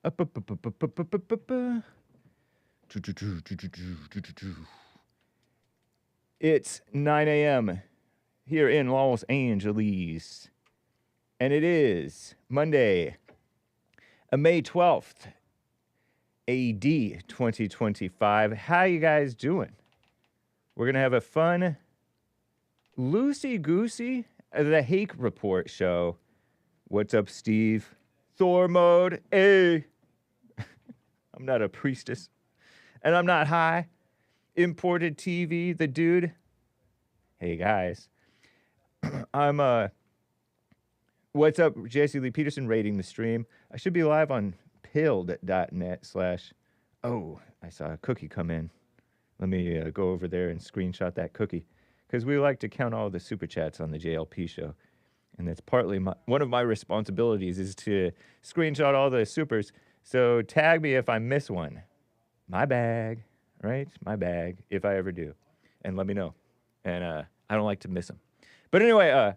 Up, up, up, up, up, up, up, up, up, up. It's 9 a.m. here in Los Angeles, and it is Monday, May 12th, AD 2025. How you guys doing? We're going to have a fun, loosey-goosey, the Hake Report show. What's up, Steve? Thor mode, hey! I'm not a priestess, and I'm not high. Imported TV, the dude. Hey, guys. I'm, what's up, Jesse Lee Peterson, rating the stream. I should be live on pilled.net/ oh, I saw a cookie come in. Let me go over there and screenshot that cookie, because we like to count all the super chats on the JLP show. And that's partly one of my responsibilities is to screenshot all the supers. So tag me if I miss one. My bag, right? My bag, if I ever do. And let me know. And I don't like to miss them. But anyway,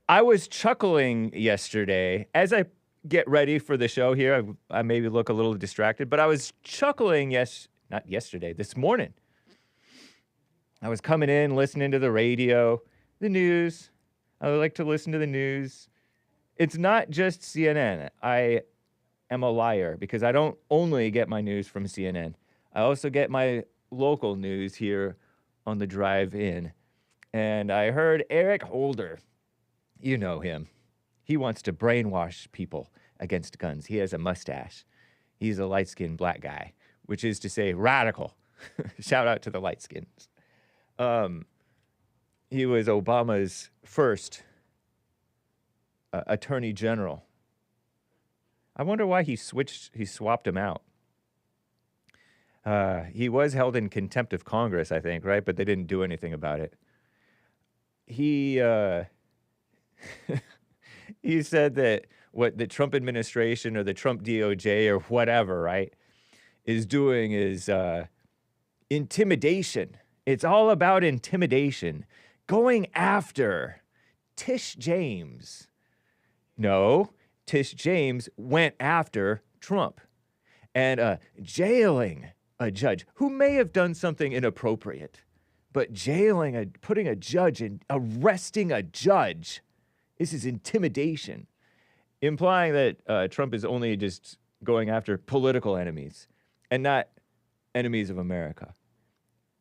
I was chuckling yesterday as I get ready for the show here. I maybe look a little distracted, but I was chuckling, not yesterday, this morning. I was coming in, listening to the radio, the news. I like to listen to the news. It's not just CNN. I am a liar because I don't only get my news from CNN. I also get my local news here on the drive in. And I heard Eric Holder. You know him. He wants to brainwash people against guns. He has a mustache. He's a light-skinned black guy, which is to say radical. Shout out to the light skins. He was Obama's first attorney general. I wonder why he swapped him out. He was held in contempt of Congress, I think, right? But they didn't do anything about it. He he said that what the Trump administration or the Trump DOJ or whatever, right, is doing is intimidation. It's all about intimidation. Going after Tish James. No, Tish James went after Trump and jailing a judge who may have done something inappropriate, but putting a judge and arresting a judge, this is intimidation, implying that Trump is only just going after political enemies and not enemies of America,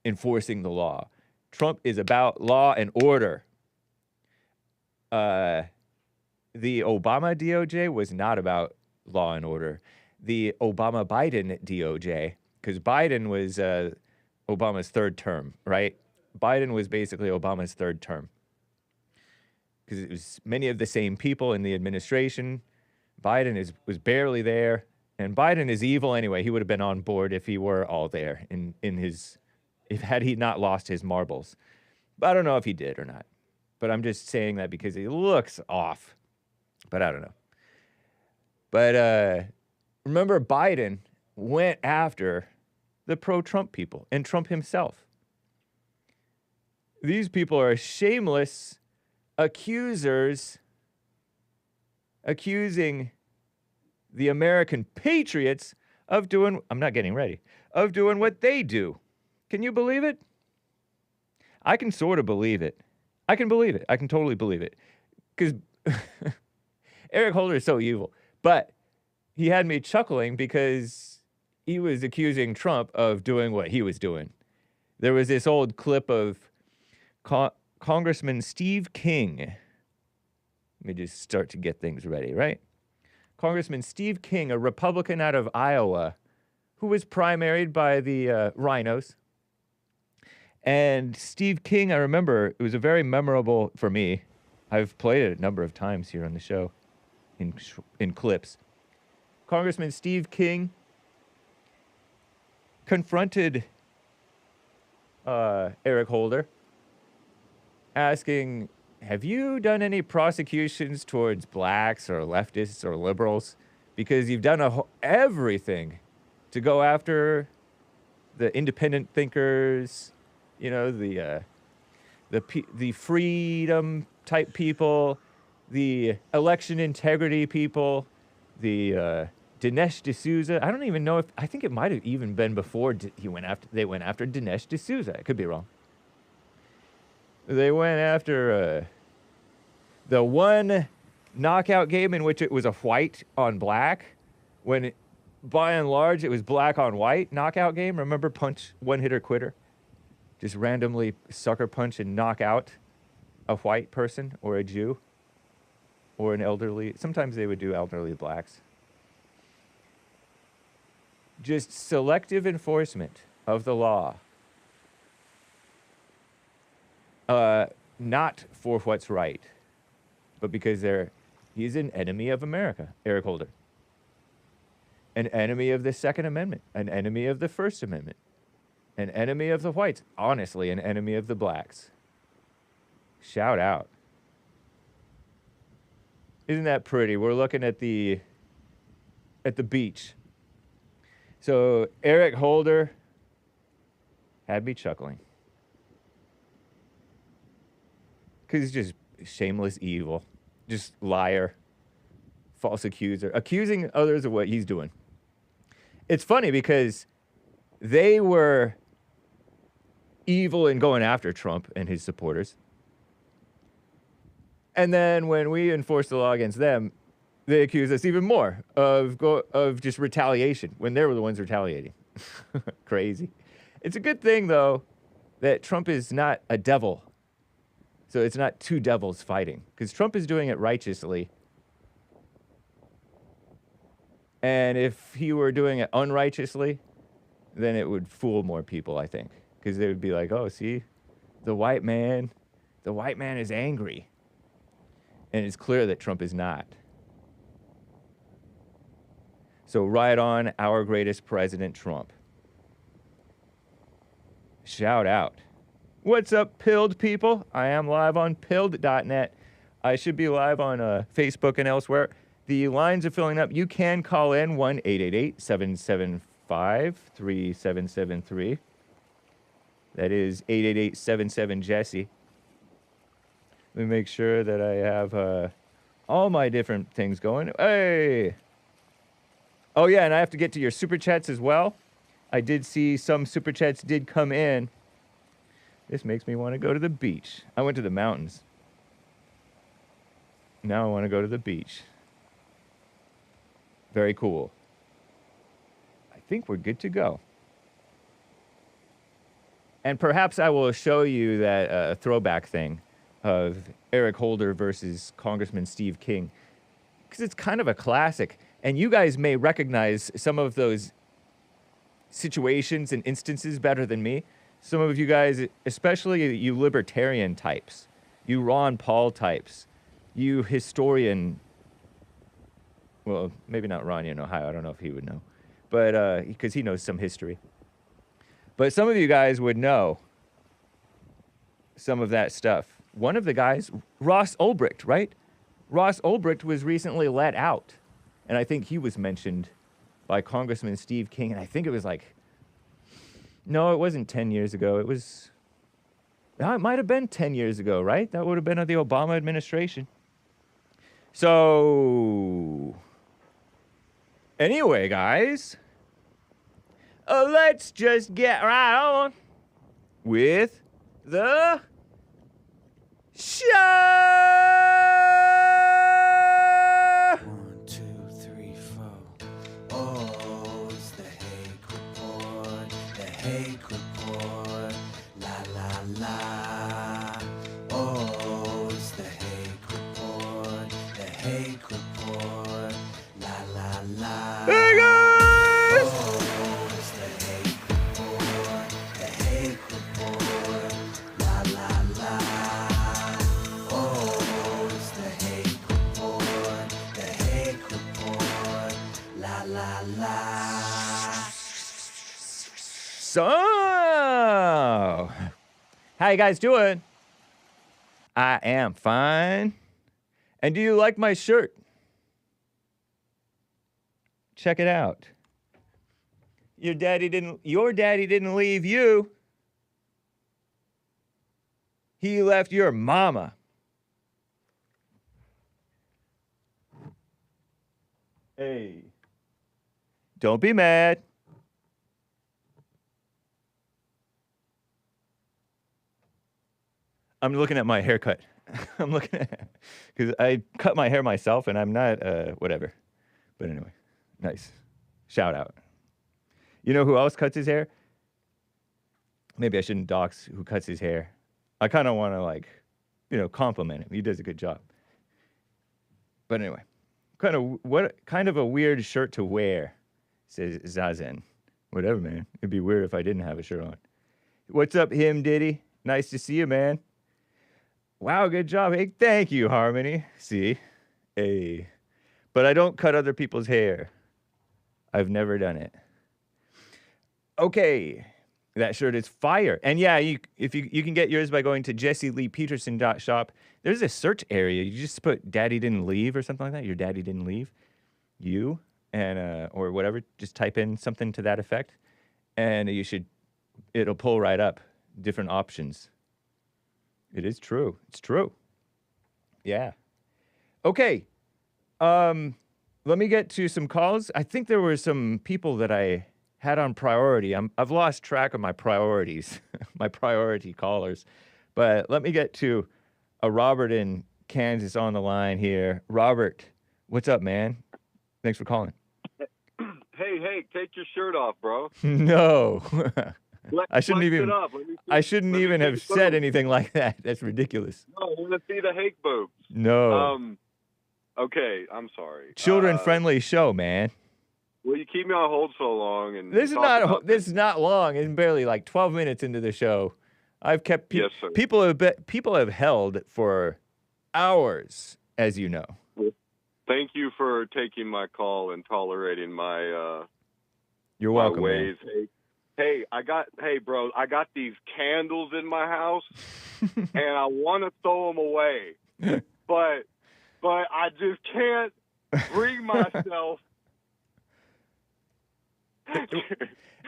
enforcing the law. Trump is about law and order. The Obama DOJ was not about law and order. The Obama-Biden DOJ, because Biden was Obama's third term, right? Biden was basically Obama's third term. Because it was many of the same people in the administration. Biden was barely there. And Biden is evil anyway. He would have been on board if he were all there had he not lost his marbles. But I don't know if he did or not. But I'm just saying that because he looks off. But I don't know. But remember, Biden went after the pro-Trump people and Trump himself. These people are shameless accusers accusing the American patriots of doing, I'm not getting ready, of doing what they do. Can you believe it? I can sort of believe it. I can believe it. I can totally believe it. Because Eric Holder is so evil. But he had me chuckling because he was accusing Trump of doing what he was doing. There was this old clip of Congressman Steve King. Let me just start to get things ready, right? Congressman Steve King, a Republican out of Iowa, who was primaried by the rhinos. And Steve King, I remember, it was a very memorable for me. I've played it a number of times here on the show in clips. Congressman Steve King confronted Eric Holder, asking, have you done any prosecutions towards blacks or leftists or liberals? Because you've done everything to go after the independent thinkers, you know, the freedom type people, the election integrity people, the Dinesh D'Souza. I don't even know if, I think it might have even been before they went after Dinesh D'Souza. I could be wrong. They went after the one knockout game in which it was a white on black, when by and large it was black on white knockout game. Remember, punch, one hitter quitter? Just randomly sucker punch and knock out a white person or a Jew or an elderly. Sometimes they would do elderly blacks. Just selective enforcement of the law. Not for what's right, but because he's an enemy of America, Eric Holder. An enemy of the Second Amendment, an enemy of the First Amendment, an enemy of the whites, honestly, an enemy of the blacks. Shout out. Isn't that pretty? We're looking at the beach. So Eric Holder had me chuckling. Because he's just shameless evil. Just liar. False accuser. Accusing others of what he's doing. It's funny because they were evil in going after Trump and his supporters. And then when we enforce the law against them, they accuse us even more of just retaliation when they were the ones retaliating. Crazy. It's a good thing, though, that Trump is not a devil. So it's not two devils fighting, because Trump is doing it righteously. And if he were doing it unrighteously, then it would fool more people, I think. Because they would be like, oh, see, the white man is angry. And it's clear that Trump is not. So right on our greatest president, Trump. Shout out. What's up, Pilled people? I am live on pilled.net. I should be live on Facebook and elsewhere. The lines are filling up. You can call in 1-888-775-3773. That is 888-77-JESSE. Let me make sure that I have all my different things going. Hey! Oh, yeah, and I have to get to your super chats as well. I did see some super chats did come in. This makes me want to go to the beach. I went to the mountains. Now I want to go to the beach. Very cool. I think we're good to go. And perhaps I will show you that throwback thing of Eric Holder versus Congressman Steve King, because it's kind of a classic. And you guys may recognize some of those situations and instances better than me. Some of you guys, especially you libertarian types, you Ron Paul types, you historian, well, maybe not Ron in Ohio, I don't know if he would know, but because he knows some history. But some of you guys would know some of that stuff. One of the guys, Ross Ulbricht, right? Ross Ulbricht was recently let out. And I think he was mentioned by Congressman Steve King. And I think it was like, no, it wasn't 10 years ago. It was, it might have been 10 years ago, right? That would have been of the Obama administration. So, anyway, guys, let's just get right on with the show. 1, 2, 3, 4. Oh, it's the Hake Report. The Hake Report. La la la. Oh, it's the Hake Report. The Hake Report. La la la. Hey guys! Oh, it's the Hake Report. The Hake Report. La la la. Oh, it's the Hake Report. The Hake Report. La la la. So, how you guys doing? I am fine. And do you like my shirt? Check it out. Your daddy didn't leave you. He left your mama. Hey. Don't be mad. I'm looking at my haircut. I'm looking at, because I cut my hair myself and I'm not, whatever. But anyway, nice. Shout out. You know who else cuts his hair? Maybe I shouldn't dox who cuts his hair. I kind of want to, like, compliment him. He does a good job. But anyway, what kind of a weird shirt to wear, says Zazen. Whatever, man. It'd be weird if I didn't have a shirt on. What's up, him Diddy? Nice to see you, man. Wow, good job. Hey, thank you, Harmony. See? Hey. But I don't cut other people's hair. I've never done it. Okay. That shirt is fire. And yeah, you can get yours by going to jesseleepeterson.shop. There's a search area. You just put daddy didn't leave or something like that. Your daddy didn't leave. You and or whatever. Just type in something to that effect. And it'll pull right up different options. It is true. It's true. Yeah. Okay. Let me get to some calls. I think there were some people that I had on priority. I've lost track of my priorities, my priority callers. But let me get to a Robert in Kansas on the line here. Robert, what's up, man? Thanks for calling. Hey, take your shirt off, bro. No. I shouldn't Let me even see have the said boobs. anything like that. That's ridiculous. No, I want to see the Hake boobs. No. Okay, I'm sorry. Children-friendly show, man. Well, you keep me on hold so long, and This is not long. It's barely like 12 minutes into the show. I've kept Yes, sir. people have held for hours, as you know. Thank you for taking my call and tolerating my You're my welcome, ways. man. Hey, bro, I got these candles in my house, and I want to throw them away, but I just can't bring myself.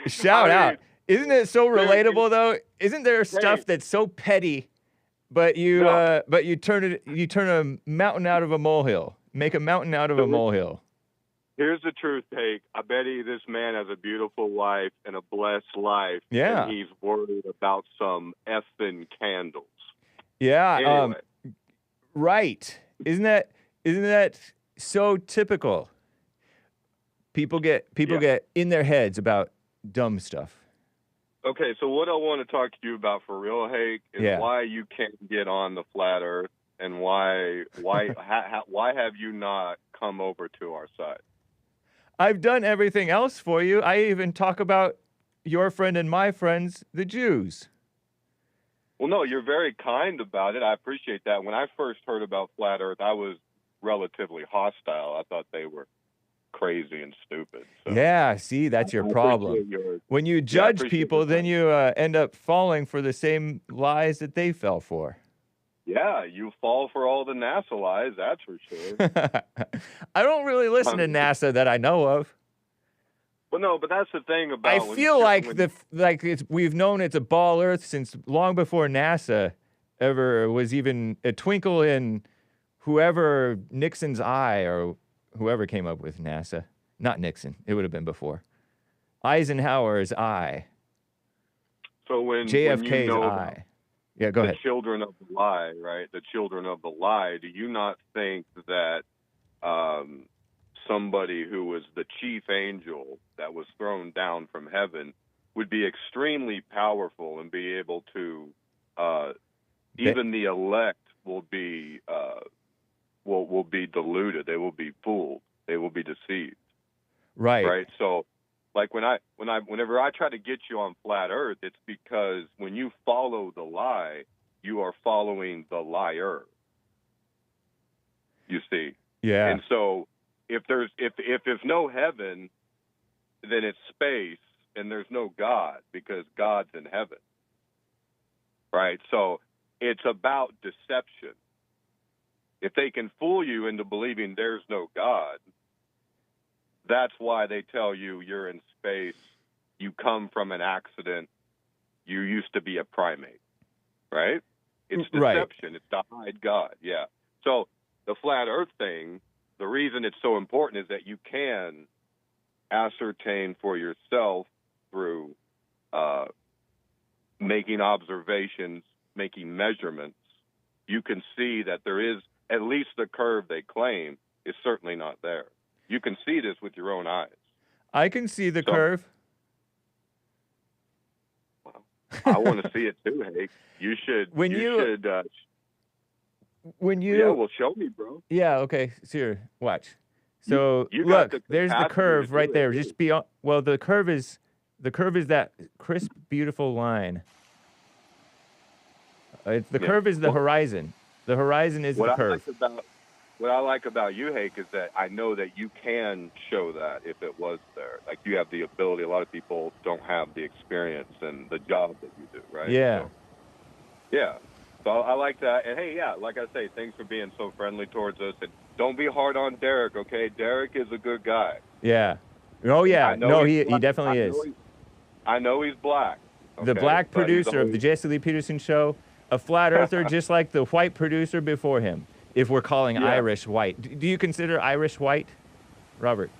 Shout out. Isn't it so relatable though? Isn't there Hey. stuff that's so petty, but you turn a mountain out of a molehill. Make a mountain out of a molehill. Here's the truth, Hake. I bet this man has a beautiful wife and a blessed life. Yeah. And he's worried about some effing candles. Yeah. Anyway. Right. Isn't that so typical? People get in their heads about dumb stuff. Okay, so what I want to talk to you about for real, Hake, is why you can't get on the flat Earth, and why have you not come over to our side? I've done everything else for you. I even talk about your friend and my friends, the Jews. Well, no, you're very kind about it. I appreciate that. When I first heard about flat Earth, I was relatively hostile. I thought they were crazy and stupid. So Yeah, see, that's your problem. When you judge people, then you end up falling for the same lies that they fell for. Yeah, you fall for all the NASA lies, that's for sure. I don't really listen to NASA that I know of. Well, no, but that's the thing about. I feel we've known it's a ball Earth since long before NASA ever was even a twinkle in whoever Nixon's eye or whoever came up with NASA. Not Nixon. It would have been before. Eisenhower's eye. So when JFK's eye. Yeah, go ahead. The children of the lie, right? The children of the lie. Do you not think that somebody who was the chief angel that was thrown down from heaven would be extremely powerful and be able to, even the elect will be deluded. They will be fooled. They will be deceived. Right. Right. So, like whenever I try to get you on flat Earth, it's because when you follow the lie, you are following the liar. You see. Yeah. And so, if there's no heaven, then it's space, and there's no God because God's in heaven. Right. So it's about deception. If they can fool you into believing there's no God, that's why they tell you you're in space, you come from an accident, you used to be a primate, right? It's deception. Right. It's to hide God, yeah. So the flat Earth thing the reason it's so important is that you can ascertain for yourself through making observations, making measurements. You can see that there is at least the curve they claim is certainly not there. You can see this with your own eyes. I can see the curve. Well, I want to see it too, Hake. You should. When you yeah, well, show me, bro. Yeah, okay. Here, watch. So you look, got there's the capacity curve to right do there. it, Just beyond. Well, the curve is that crisp, beautiful line. The curve is the horizon. The horizon is the curve. What I like about you, Hake, is that I know that you can show that if it was there. Like, you have the ability. A lot of people don't have the experience and the job that you do, right? Yeah. So, yeah. So I like that. And, hey, yeah, like I say, thanks for being so friendly towards us. And don't be hard on Derek, okay? Derek is a good guy. Yeah. Oh, yeah. No, he definitely is. I know he's black. Okay? The black producer of the Jesse Lee Peterson show, a flat earther just like the white producer before him, if we're calling Irish white. Do you consider Irish white, Robert?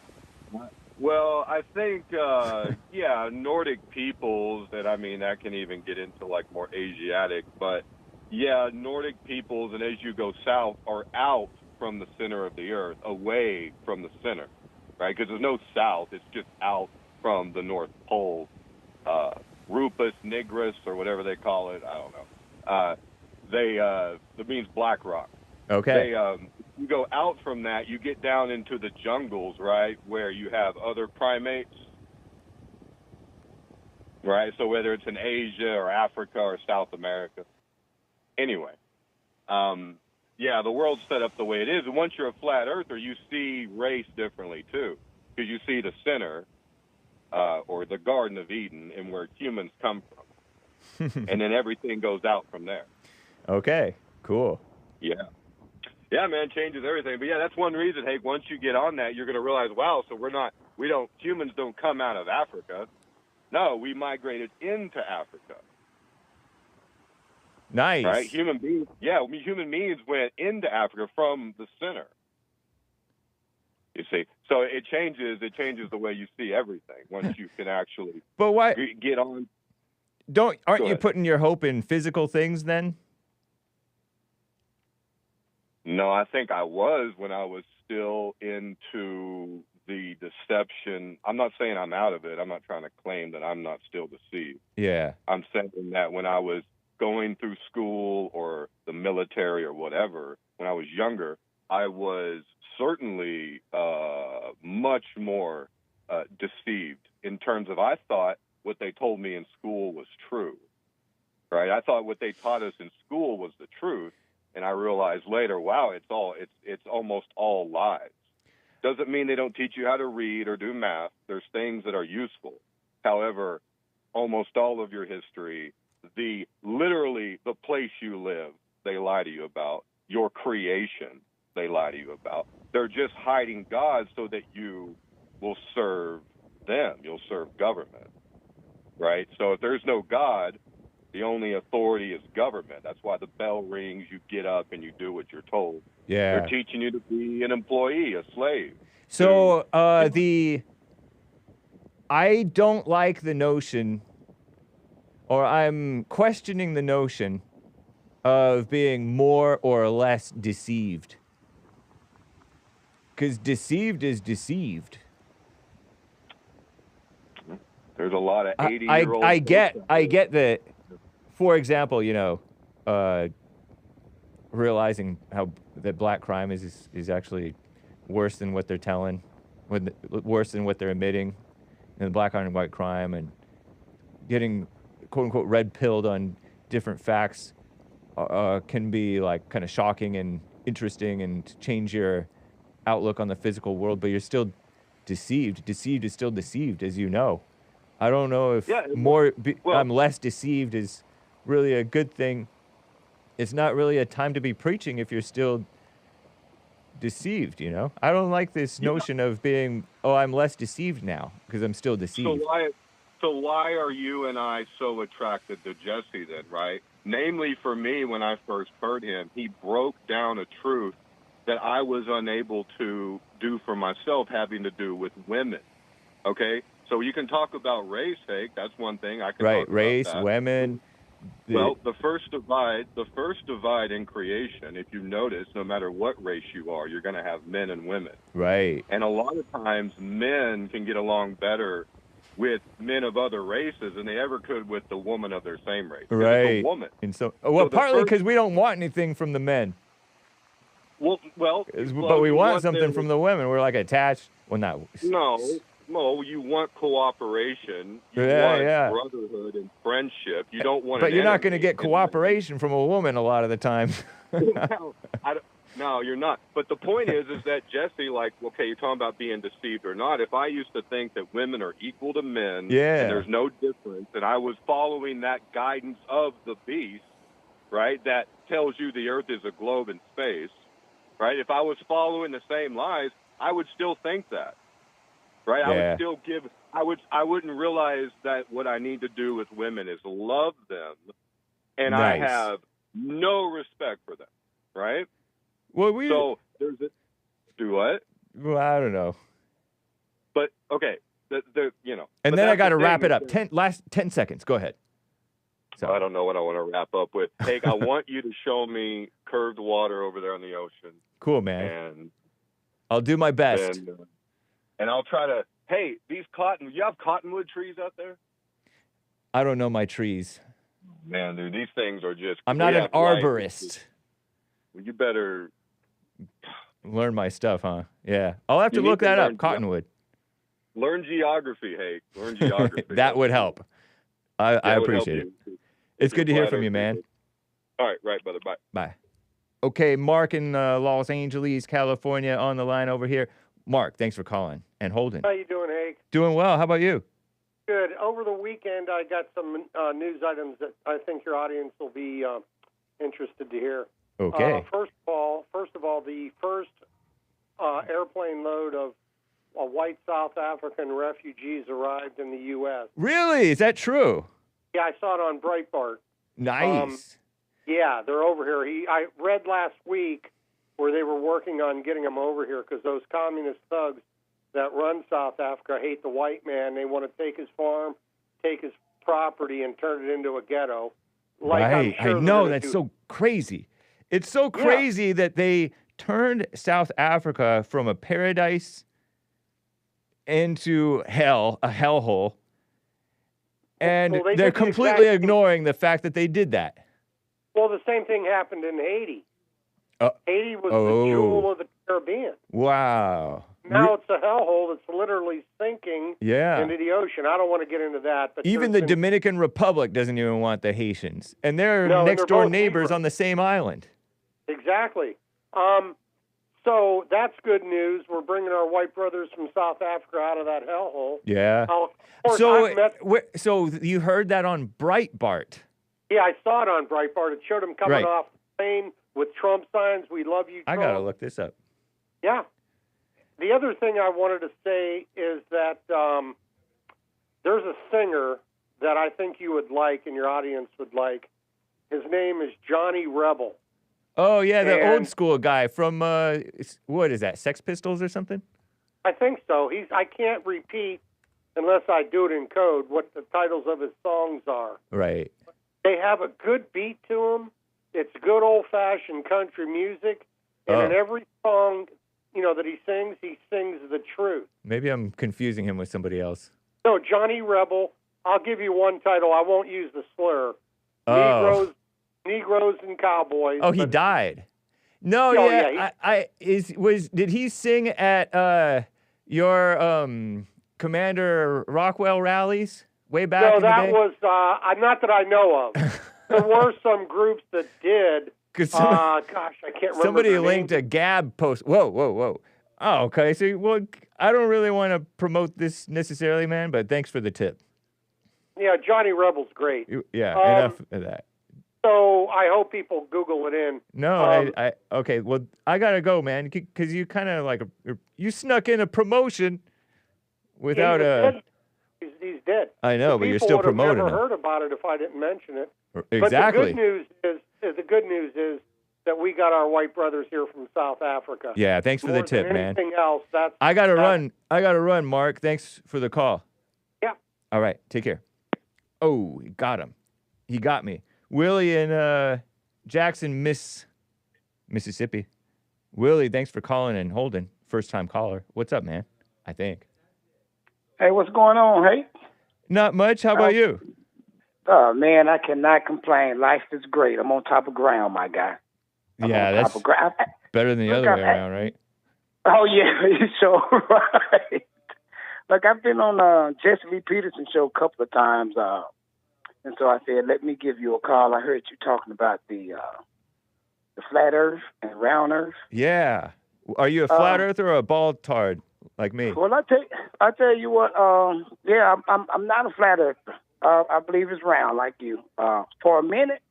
Well, I think, Nordic peoples, and I mean, that can even get into like more Asiatic, but yeah, Nordic peoples, and as you go south, are out from the center of the earth, away from the center, right? Because there's no south, it's just out from the North Pole. Rupus nigris, or whatever they call it, I don't know. It means black rock. Okay. You go out from that, you get down into the jungles, right, where you have other primates, right? So whether it's in Asia or Africa or South America. Anyway, the world's set up the way it is. And once you're a flat earther, you see race differently, too, because you see the center, or the Garden of Eden, and where humans come from. And then everything goes out from there. Okay, cool. Yeah. Yeah, man, changes everything. But yeah, that's one reason, Hake, once you get on that, you're going to realize, wow, so humans don't come out of Africa. No, we migrated into Africa. Nice. Right? Human beings went into Africa from the center. You see? So it changes the way you see everything once you can actually get on. Aren't you putting your hope in physical things then? No, I think I was when I was still into the deception. I'm not saying I'm out of it. I'm not trying to claim that I'm not still deceived. Yeah. I'm saying that when I was going through school or the military or whatever, when I was younger, I was certainly much more deceived in terms of I thought what they told me in school was true, right? I thought what they taught us in school was the truth. And I realized later, wow, it's almost all lies. Doesn't mean they don't teach you how to read or do math. There's things that are useful. However, almost all of your history, literally the place you live, they lie to you about. Your creation, they lie to you about. They're just hiding God so that you will serve them. You'll serve government, right? So if there's no God, the only authority is government. That's why the bell rings, you get up, and you do what you're told. Yeah. They're teaching you to be an employee, a slave. So I don't like the notion, or I'm questioning the notion of being more or less deceived. Because deceived is deceived. There's a lot of 80-year-olds. I get that. For example, realizing how that black crime is actually worse than what they're telling, worse than what they're admitting, and the black and white crime, and getting quote unquote red pilled on different facts can be like kind of shocking and interesting and change your outlook on the physical world. But you're still deceived. Deceived is still deceived, as you know. I don't know if I'm less deceived is really a good thing. It's not really a time to be preaching if you're still deceived, I don't like this notion of being, I'm less deceived now because I'm still deceived. So why are you and I so attracted to Jesse then, right? Namely, for me, when I first heard him, he broke down a truth that I was unable to do for myself having to do with women. Okay? So you can talk about race, Hake. That's one thing. I can Right, talk race, about that. women. Well, the first divide in creation, if you notice, no matter what race you are, you're going to have men and women. Right. And a lot of times men can get along better with men of other races than they ever could with the woman of their same race. Right. It's a woman. And so, well, So the partly first- because we don't want anything from the men. Well, But we you want something them- from the women. We're like attached. Well, not. No, you want cooperation. You Yeah, want brotherhood and friendship. You don't want. But you're not going to enemy. get cooperation from a woman a lot of the time. No, you're not. But the point is that Jesse, like, okay, you're talking about being deceived or not. If I used to think that women are equal to men, Yeah. and there's no difference, and I was following that guidance of the beast, right, that tells you the earth is a globe in space, right? If I was following the same lies, I would still think that, right? Yeah. I would still give. I wouldn't realize that what I need to do with women is love them, and I Nice. have no respect for them, right? Well, So there's a do what? Well, I don't know. But okay, And but then I that's got to the wrap thing it up. is that- Last 10 seconds. Go ahead. So I don't know what I want to wrap up with. Hey, I want you to show me curved water over there on the ocean, cool, man. and I'll do my best. and I'll try to. Hey, you have cottonwood trees out there? I don't know my trees. Man, dude, these things are just. I'm not we an have life. arborist. Well, you better. Learn my stuff, huh? Yeah. I'll have to You need look to that learn up. Cottonwood. Learn geography, Hake. Learn geography. That would help. I That would help appreciate it. you. It's good to hear Flat from you, Earth man. people. All right, brother. Bye. Bye. Okay, Mark in Los Angeles, California, on the line over here. Mark, thanks for calling and holding. How you doing, Hake? Doing well. How about you? Good. Over the weekend, I got some news items that I think your audience will be interested to hear. Okay. First of all, the first airplane load of white South African refugees arrived in the U.S. Really? Is that true? Yeah, I saw it on Breitbart. Nice. Yeah, they're over here. I read last week where they were working on getting them over here because those communist thugs that run South Africa hate the white man. They want to take his farm, take his property, and turn it into a ghetto. Like right. I'm sure I know. they're That's gonna so crazy. It's so crazy that they turned South Africa from a paradise into hell, a hellhole. And Well, they they're did the completely exact- ignoring the fact that they did that. Well, the same thing happened in Haiti. Haiti was oh. the jewel of the Caribbean. Wow. Now it's a hellhole that's literally sinking Yeah. into the ocean. I don't want to get into that. But Even there's the been- Dominican Republic doesn't even want the Haitians. And they're No, and next they're door both neighbors neighbors. on the same island. Exactly. So that's good news. We're bringing our white brothers from South Africa out of that hellhole. Yeah. Of course, So, I've met, so you heard that on Breitbart. yeah, I saw it on Breitbart. It showed them coming Right. off the plane with Trump signs. We love you, I Trump. got to look this up. Yeah. The other thing I wanted to say is that there's a singer that I think you would like and your audience would like. His name is Johnny Rebel. Oh, yeah, the And- old school guy from, what is that, Sex Pistols or something? I think so. I can't repeat, unless I do it in code, what the titles of his songs are. Right. They have a good beat to them. It's good old-fashioned country music. And in Oh. every song, that he sings the truth. Maybe I'm confusing him with somebody else. No, Johnny Rebel. I'll give you one title. I won't use the slur. Oh. Negroes and Cowboys. Oh, he but- died. No, Oh, yeah. yeah, Did he sing at your Commander Rockwell rallies way back No, in the that day? was not that I know of. There were some groups that did. 'Cause Gosh, I can't remember. somebody their linked names. a Gab post. Whoa. Oh, okay. So, well, I don't really want to promote this necessarily, man, but thanks for the tip. Yeah, Johnny Rebel's great. Yeah, Um, enough of that. So I hope people Google it in. No, okay. Well, I gotta go, man, because you kind of you snuck in a promotion without a. He's dead. I know, but you're People still would have promoting never him. heard about it if I didn't mention it. Exactly. But the good news is that we got our white brothers here from South Africa. Yeah, thanks for the More than tip, man. anything else, I gotta run, Mark. Thanks for the call. Yeah. All right, take care. Oh, he got him. He got me. Willie in Jackson, Mississippi. Willie, thanks for calling and holding. First time caller. What's up, man? I think. Hey, what's going on, Hake? Not much. How about you? Oh, man, I cannot complain. Life is great. I'm on top of ground, my guy. Yeah, that's better than the other way around, right? Oh, yeah, you're so right. Look, I've been on Jesse Lee Peterson's show a couple of times, and so I said, let me give you a call. I heard you talking about the flat Earth and round Earth. Yeah. Are you a flat earther or a bald tard like me? Well, I tell you what. Yeah, I'm not a flat earther. I believe it's round like you. For a minute,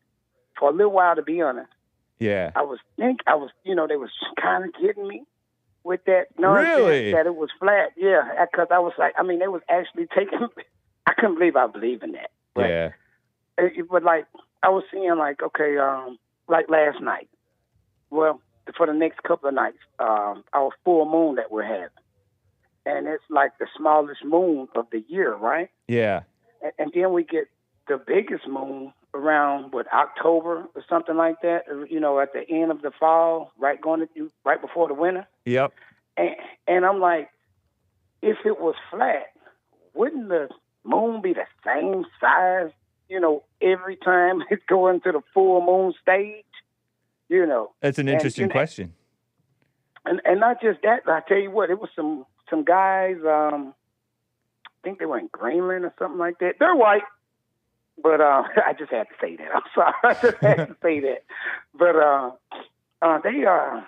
for a little while, to be honest. Yeah. I was, they was kind of kidding me with that nonsense Really? that it was flat. Yeah, because I was like, they was actually taking. I couldn't believe I believed in that. But Yeah. But like, I was seeing like, okay, like last night. Well, for the next couple of nights, our full moon that we're having. And it's like the smallest moon of the year, right? Yeah. And then we get the biggest moon around, October or something like that, at the end of the fall, right before the winter. Yep. And I'm like, if it was flat, wouldn't the moon be the same size, every time it's going to the full moon stage? That's an interesting question. And not just that, I tell you what, it was some guys, I think they were in Greenland or something like that. They're white, but I just had to say that. I'm sorry, I just had to say that. But they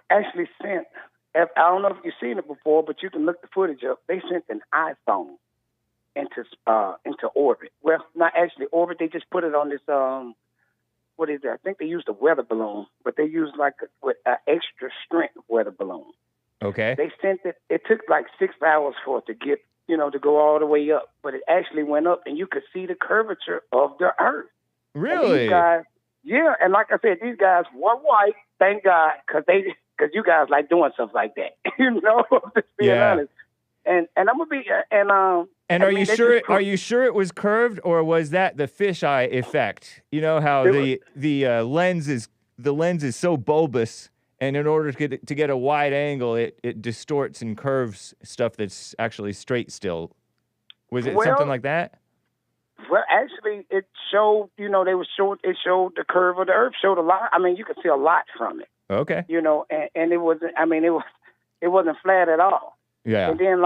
actually sent, I don't know if you've seen it before, but you can look the footage up. They sent an iPhone into orbit. Well, not actually orbit. They just put it on this what is it? I think they used a weather balloon, but they used like an extra strength weather balloon. Okay. They sent it. It took like 6 hours for it to get, to go all the way up, but it actually went up, and you could see the curvature of the Earth. Really? And these guys, yeah, and like I said, these guys were white. Thank God, because you guys like doing stuff like that. Just being honest. And I'm gonna be And are you sure? Are you sure it was curved, or was that the fisheye effect? You know how the lens is so bulbous, and in order to get a wide angle, it distorts and curves stuff that's actually straight still. Was it something like that? Well, actually, it showed. It showed the curve of the Earth. Showed a lot. You could see a lot from it. Okay. And it wasn't. It wasn't flat at all. Yeah. And then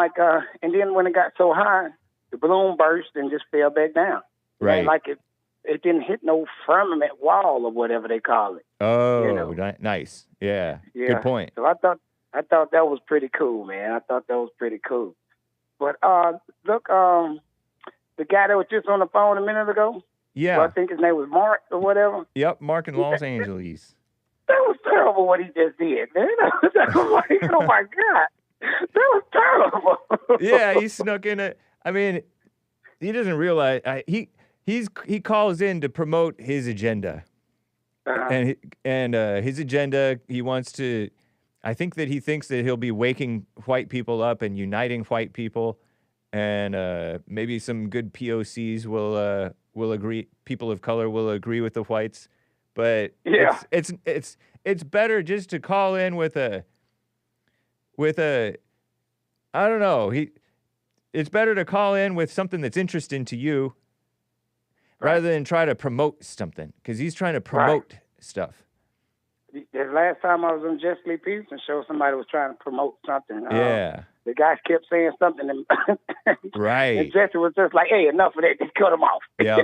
when it got so high, the balloon burst and just fell back down. Right. And like it didn't hit no firmament wall or whatever they call it. Oh, nice. Yeah. Good point. So I thought that was pretty cool, man. I thought that was pretty cool. But look, the guy that was just on the phone a minute ago. Yeah. Well, I think his name was Mark or whatever. Yep, Mark in Los Angeles. That was terrible what he just did, man. I was like, oh my God. That was terrible. Yeah, he snuck in it. He doesn't realize he calls in to promote his agenda, and his agenda. He wants to. I think that he thinks that he'll be waking white people up and uniting white people, and maybe some good POCs will agree. People of color will agree with the whites, but yeah, it's better just to call in with a. I don't know. It's better to call in with something that's interesting to you rather than try to promote something, because he's trying to promote stuff. The last time I was on Jesse Lee Peterson's show, somebody was trying to promote something. Yeah. The guys kept saying something, and right. And Jesse was just like, "Hey, enough of that. Just cut them off." Yeah.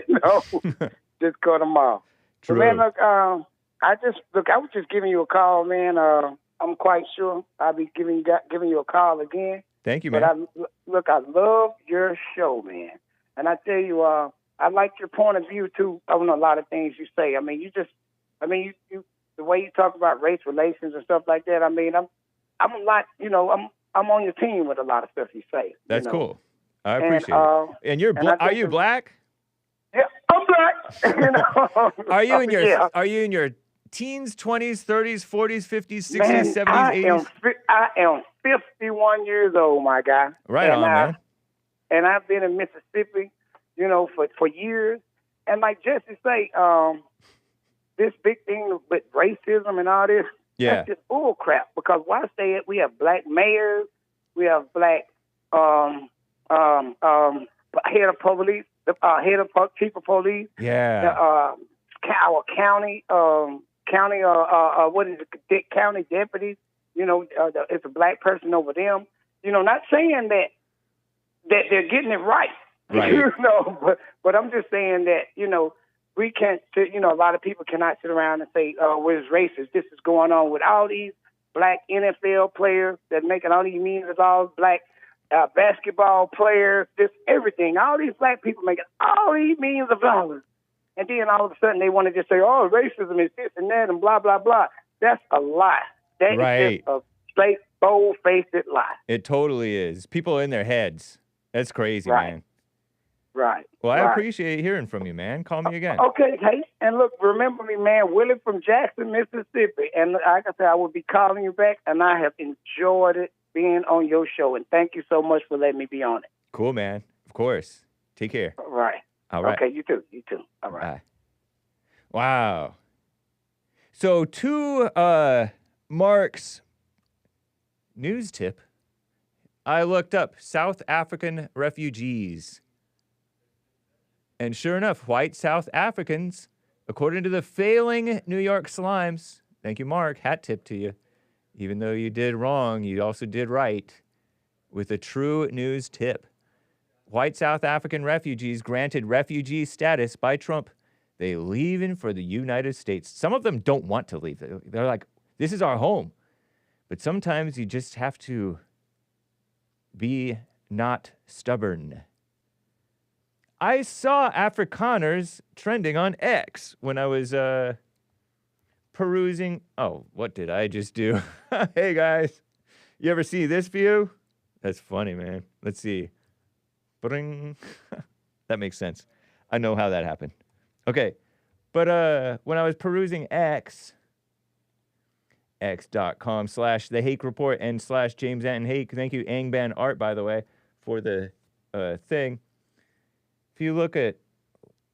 Just cut them off. True. So, man, look, I was just giving you a call, man. I'm quite sure I'll be giving you a call again. Thank you, man. But I love your show, man. And I tell you, I like your point of view too on a lot of things you say. You the way you talk about race relations and stuff like that. I'm a lot, I'm on your team with a lot of stuff you say. That's cool. I appreciate it. And you're are you black? Yeah, I'm black. Are you in your teens, 20s, 30s, 40s, 50s, 60s, Man, 70s, 80s? I am 51 years old, my guy. Right on, man. And I've been in Mississippi, for years. And like Jesse say, this big thing with racism and all this, that's just bull crap. Because why say it? We have black mayors, we have black head of police, chief of police. Yeah. Our county, what is it? County deputies. It's a black person over them. Not saying that they're getting it right. Right. But I'm just saying that we can't. A lot of people cannot sit around and say, "We're racist." This is going on with all these black NFL players that making all these millions of dollars, black basketball players, just everything. All these black people making all these millions of dollars. And then all of a sudden they want to just say, oh, racism is this and that and blah, blah, blah. That's a lie. That is just a straight, bold-faced lie. It totally is. People in their heads. That's crazy, man. Right. Well, I appreciate hearing from you, man. Call me again. Okay, hey. And look, remember me, man, Willie from Jackson, Mississippi. And like I said, I will be calling you back, and I have enjoyed it being on your show. And thank you so much for letting me be on it. Cool, man. Of course. Take care. All right. All right. Okay, you too. All right. Bye. Wow. So to Mark's news tip, I looked up South African refugees. And sure enough, white South Africans, according to the failing New York Slimes, thank you, Mark, hat tip to you. Even though you did wrong, you also did right with a true news tip. White South African refugees granted refugee status by Trump. They leaving for the United States. Some of them don't want to leave. They're like, this is our home. But sometimes you just have to be not stubborn. I saw Afrikaners trending on X when I was perusing. Oh, what did I just do? Hey, guys. You ever see this view? That's funny, man. Let's see. Bring. That makes sense. I know how that happened. Okay. But when I was perusing x.com/the Hake Report and /James Anton Hake. Thank you, Angban Art, by the way, for the thing. If you look at,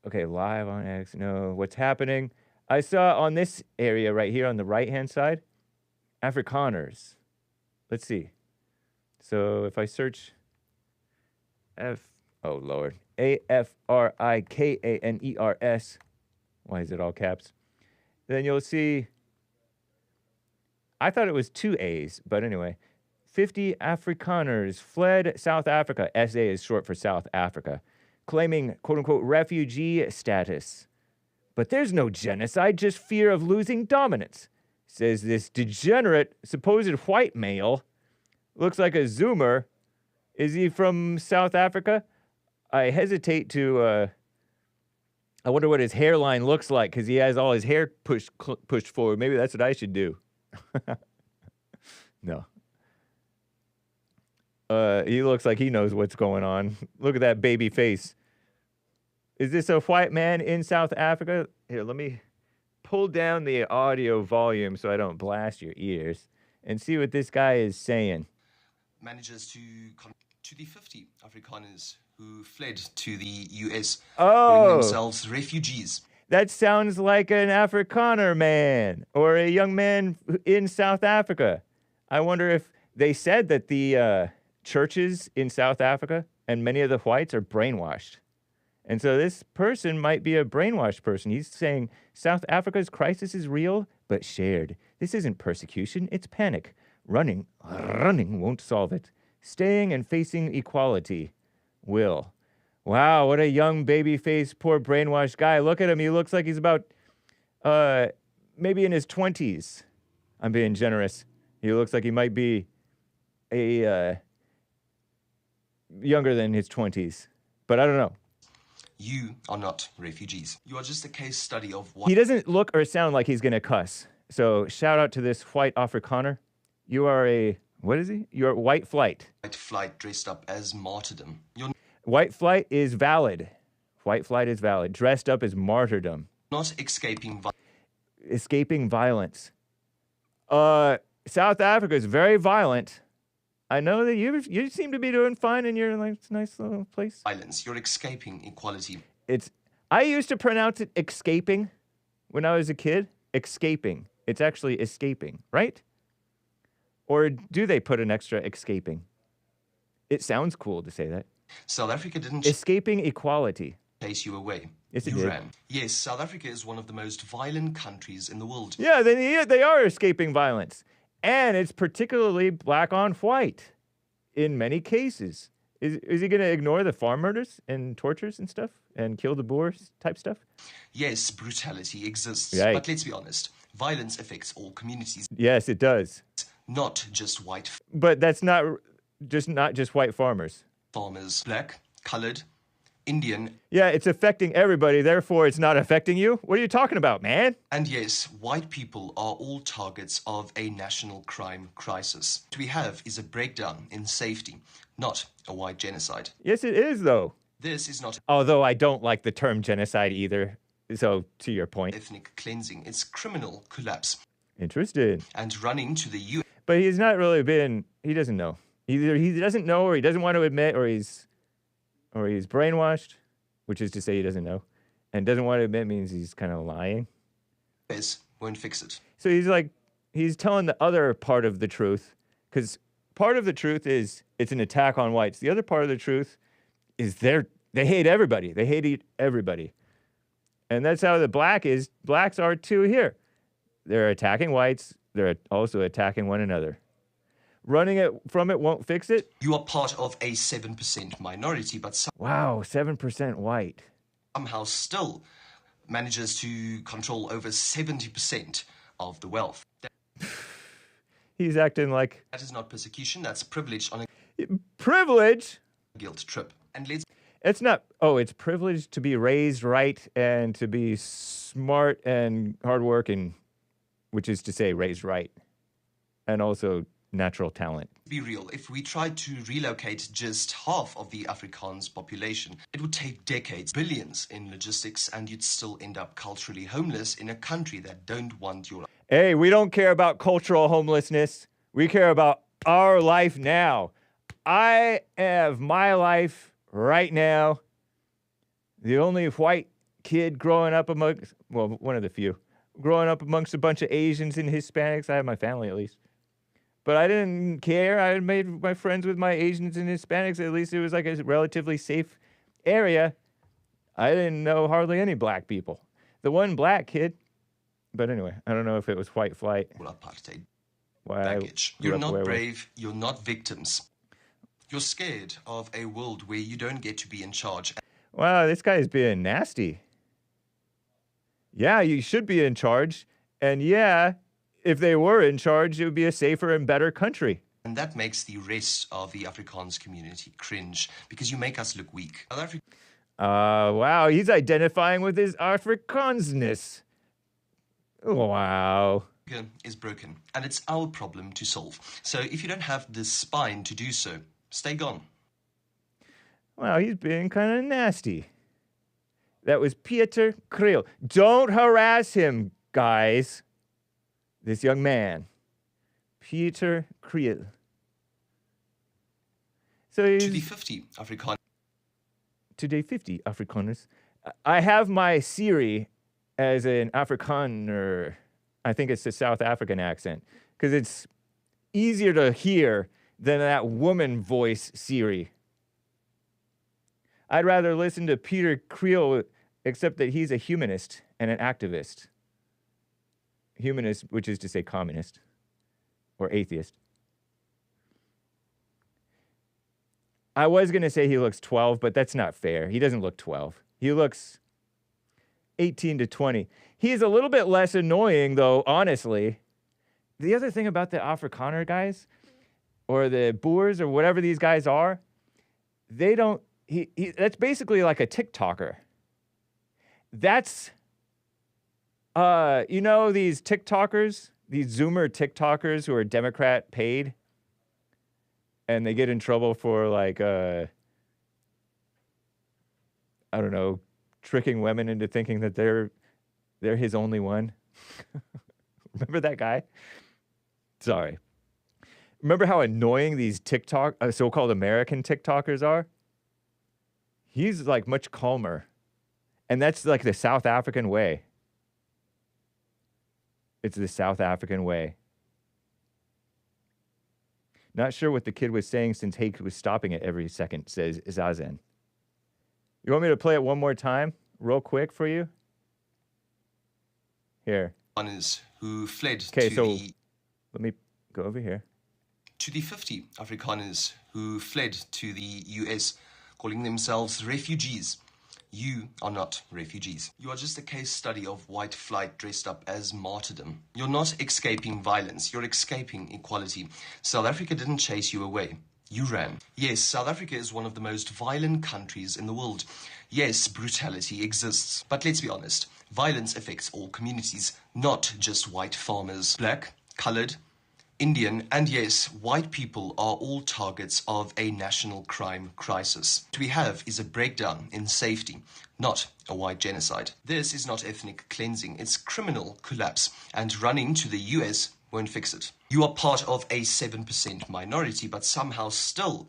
live on X, what's happening? I saw on this area right here on the right-hand side, Afrikaners. Let's see. So if I search Afrikaners, why is it all caps? Then you'll see, I thought it was 2 A's, but anyway, 50 Afrikaners fled South Africa. SA is short for South Africa, claiming quote-unquote refugee status. But there's no genocide, just fear of losing dominance, says this degenerate supposed white male. Looks like a Zoomer. Is he from South Africa? I hesitate to, I wonder what his hairline looks like because he has all his hair pushed forward. Maybe that's what I should do. No. He looks like he knows what's going on. Look at that baby face. Is this a white man in South Africa? Here, let me pull down the audio volume so I don't blast your ears and see what this guy is saying. Manages to come to the 50 Afrikaners who fled to the US, calling themselves refugees. That sounds like an Afrikaner man or a young man in South Africa. I wonder if they said that the churches in South Africa and many of the whites are brainwashed. And so this person might be a brainwashed person. He's saying South Africa's crisis is real, but shared. This isn't persecution, it's panic. Running won't solve it. Staying and facing equality will. Wow, what a young baby-faced, poor brainwashed guy. Look at him. He looks like he's about maybe in his 20s. I'm being generous. He looks like he might be a younger than his 20s. But I don't know. You are not refugees. You are just a case study of what... He doesn't look or sound like he's going to cuss. So shout out to this white Afrikaner. You are a... What is he? You're white flight. White flight dressed up as martyrdom. You're white flight is valid. White flight is valid. Dressed up as martyrdom. not escaping... escaping violence. South Africa is very violent. I know that you seem to be doing fine in your nice little place. Violence. You're escaping equality. I used to pronounce it escaping when I was a kid. Escaping. It's actually escaping, right? Or do they put an extra escaping? It sounds cool to say that. South Africa didn't Escaping equality. chase you away. Yes, it You did. ran. Yes, South Africa is one of the most violent countries in the world. Yeah, they are escaping violence. And it's particularly black on white in many cases. Is he going to ignore the farm murders and tortures and stuff and kill the Boers type stuff? Yes, brutality exists. Right. But let's be honest, violence affects all communities, Yes, it does. not just white But that's not just white farmers. farmers. Black, colored, Indian, Yeah, it's affecting everybody, therefore it's not affecting you. What are you talking about, man? and yes, white people are all targets of a national crime crisis. What we have is a breakdown in safety, not a white genocide. Yes, it is, though. This is not Although I don't like the term genocide either. So, to your point. ethnic cleansing, it's criminal collapse. Interested. And running to the UN But he's not really he doesn't know. Either he doesn't know or he doesn't want to admit or he's brainwashed, which is to say he doesn't know. And doesn't want to admit means he's kind of lying. won't fix it. So he's telling the other part of the truth, because part of the truth is it's an attack on whites. The other part of the truth is they hate everybody. They hate everybody. And that's how the blacks are too here. They're attacking whites. They're also attacking one another. Running from it won't fix it. You are part of a 7% minority, but Wow, 7% white. somehow still manages to control over 70% of the wealth. He's acting like That is not persecution, that's privilege on a privilege. guilt trip. And let's It's not. Oh, it's privilege to be raised right and to be smart and hardworking, which is to say raised right, and also natural talent. be real. If we tried to relocate just half of the Afrikaans population, it would take decades, billions in logistics, and you'd still end up culturally homeless in a country that don't want your Hey, we don't care about cultural homelessness. We care about our life now. I have my life right now. The only white kid growing up amongst, well, one of the few, growing up amongst a bunch of Asians and Hispanics. I have my family at least. But I didn't care. I had made my friends with my Asians and Hispanics. At least it was like a relatively safe area. I didn't know hardly any black people. The one black kid, but anyway, I don't know if it was white flight. apartheid Why I baggage. grew You're up not where I was. brave, you're not victims. You're scared of a world where you don't get to be in charge. Wow, this guy is being nasty. Yeah, you should be in charge. And yeah, if they were in charge, it would be a safer and better country. And that makes the rest of the Afrikaans community cringe because you make us look weak. South Africa Wow, he's identifying with his Afrikaansness. Wow. is broken, and it's our problem to solve. So if you don't have the spine to do so, stay gone. Wow, he's being kind of nasty. That was Pieter Kriel. Don't harass him, guys. This young man. Pieter Kriel. So To the he's 50 Afrikaans. today 50 Afrikaners. I have my Siri as an Afrikaner. I think it's the South African accent because it's easier to hear than that woman voice Siri. I'd rather listen to Peter Kriel, except that he's a humanist and an activist. Humanist, which is to say communist or atheist. I was going to say he looks 12, but that's not fair. He doesn't look 12. He looks 18 to 20. He is a little bit less annoying, though, honestly. The other thing about the Afrikaner guys, or the Boers, or whatever these guys are, they don't, that's basically like a TikToker. That's, you know, these TikTokers, these Zoomer TikTokers who are Democrat paid, and they get in trouble for, like, I don't know, tricking women into thinking that they're his only one, Remember that guy? Sorry. Remember how annoying these so-called American TikTokers are? He's like much calmer. And that's like the South African way. It's the South African way. Not sure what the kid was saying since Hake was stopping it every second, says Zazen. You want me to play it one more time, real quick for you? Here. Who fled Okay, to so the let me go over here. to the 50 Afrikaners who fled to the US, calling themselves refugees. You are not refugees. You are just a case study of white flight dressed up as martyrdom. You're not escaping violence. You're escaping equality. South Africa didn't chase you away. You ran. Yes, South Africa is one of the most violent countries in the world. Yes, brutality exists. But let's be honest, violence affects all communities, not just white farmers. Black, colored, Indian, and yes, white people are all targets of a national crime crisis. What we have is a breakdown in safety, not a white genocide. This is not ethnic cleansing, it's criminal collapse, and running to the US won't fix it. You are part of a 7% minority, but somehow still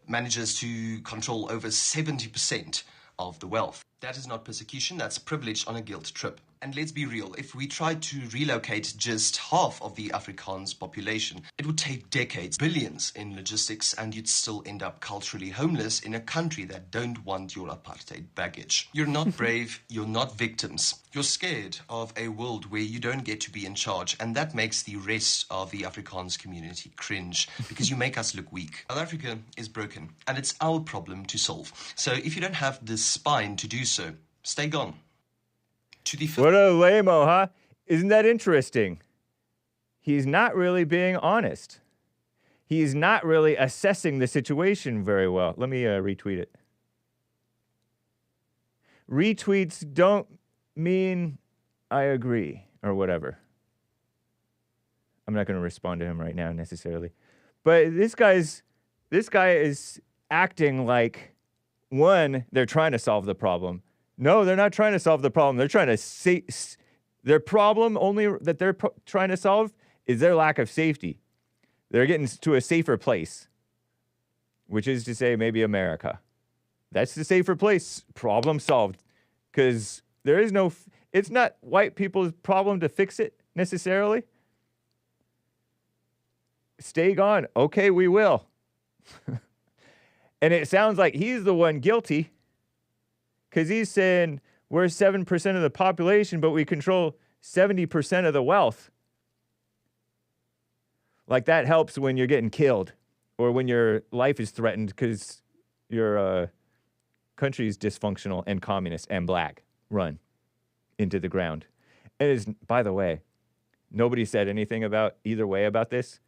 manages to control over 70% of the wealth. That is not persecution, that's privilege on a guilt trip. And let's be real, if we tried to relocate just half of the Afrikaans population, it would take decades, billions in logistics, and you'd still end up culturally homeless in a country that don't want your apartheid baggage. You're not brave, you're not victims. You're scared of a world where you don't get to be in charge, and that makes the rest of the Afrikaans community cringe, because you make us look weak. South Africa is broken, and it's our problem to solve. So if you don't have the spine to do so, stay gone. What a lame-o, huh? Isn't that interesting? He's not really being honest. He's not really assessing the situation very well. Let me retweet it. Retweets don't mean I agree or whatever. I'm not going to respond to him right now necessarily. But this guy is acting like, one, they're trying to solve the problem. No, they're not trying to solve the problem. They're trying to their problem only that they're trying to solve is their lack of safety. They're getting to a safer place, which is to say maybe America. That's the safer place. Problem solved. Because there is no, it's not white people's problem to fix it necessarily. Stay gone. Okay, we will. And it sounds like he's the one guilty. Because he's saying we're 7% of the population, but we control 70% of the wealth. Like that helps when you're getting killed or when your life is threatened because your country is dysfunctional and communist and black. Run into the ground. And it's, by the way, nobody said anything about either way about this.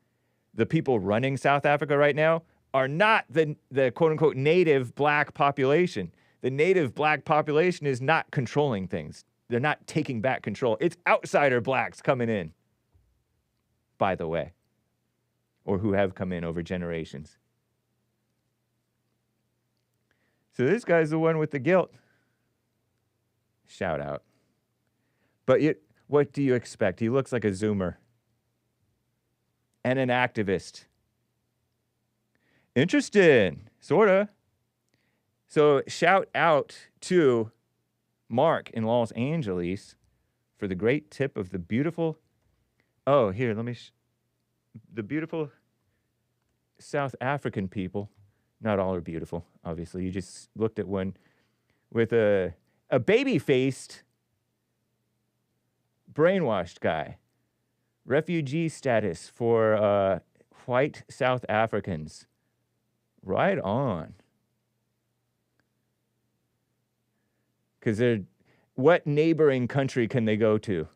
The people running South Africa right now are not the quote-unquote native black population. The native black population is not controlling things. They're not taking back control. It's outsider blacks coming in, by the way, or who have come in over generations. So this guy's the one with the guilt. Shout out. But what do you expect? He looks like a Zoomer and an activist. Interesting, sorta. So shout out to Mark in Los Angeles for the great tip of the beautiful, here, let me, the beautiful South African people. Not all are beautiful, obviously. You just looked at one with a baby-faced, brainwashed guy. Refugee status for white South Africans. Right on. Because what neighboring country can they go to?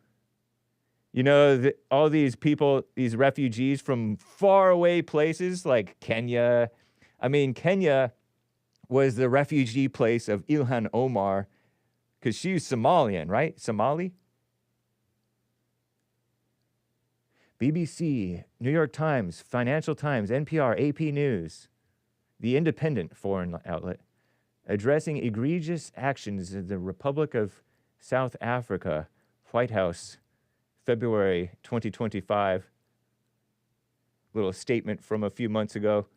You know, all these people, these refugees from faraway places like Kenya. I mean, Kenya was the refugee place of Ilhan Omar because she's Somalian, right? Somali? BBC, New York Times, Financial Times, NPR, AP News, The Independent foreign outlet, addressing egregious actions in the Republic of South Africa, White House February 2025. Little statement from a few months ago.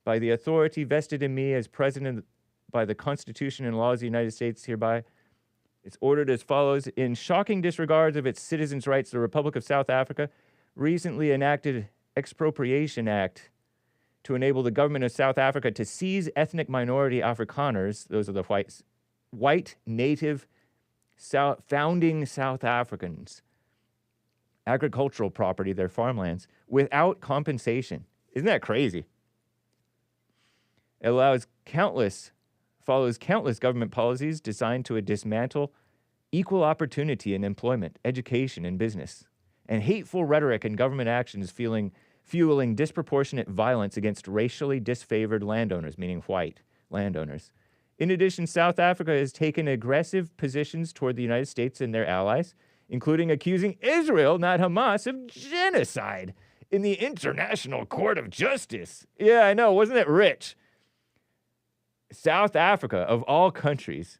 By the authority vested in me as president by the Constitution and laws of the United States hereby, it's ordered as follows. In shocking disregard of its citizens' rights, the Republic of South Africa recently enacted Expropriation Act to enable the government of South Africa to seize ethnic minority Afrikaners, those are the white native founding South Africans, agricultural property, their farmlands, without compensation. Isn't that crazy? It follows countless government policies designed to dismantle equal opportunity in employment, education, and business, and hateful rhetoric and government actions fueling disproportionate violence against racially disfavored landowners, meaning white landowners. In addition, South Africa has taken aggressive positions toward the United States and their allies, including accusing Israel, not Hamas, of genocide in the International Court of Justice. Yeah, I know. Wasn't it rich? South Africa, of all countries,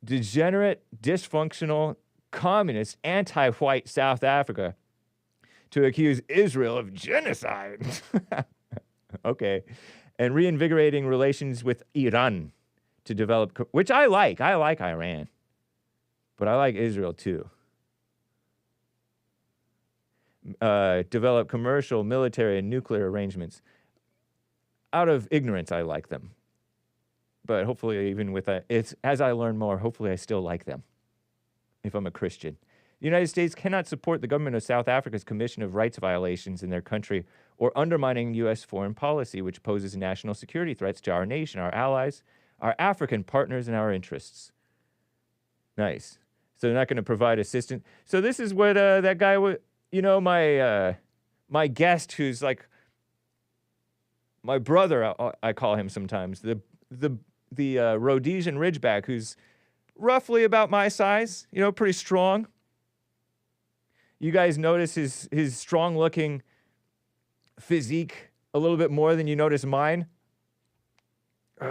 degenerate, dysfunctional, communist, anti-white South Africa, to accuse Israel of genocide. Okay. And reinvigorating relations with Iran to develop, which I like. I like Iran. But I like Israel too. Develop commercial, military, and nuclear arrangements. Out of ignorance, I like them. But hopefully, even with that, as I learn more, hopefully I still like them, if I'm a Christian. The United States cannot support the government of South Africa's commission of rights violations in their country or undermining U.S. foreign policy, which poses national security threats to our nation, our allies, our African partners, and our interests. Nice. So they're not going to provide assistance. So this is what that guy would, my guest who's like my brother, I call him sometimes, the Rhodesian Ridgeback, who's roughly about my size, pretty strong. You guys notice his strong-looking physique a little bit more than you notice mine. He's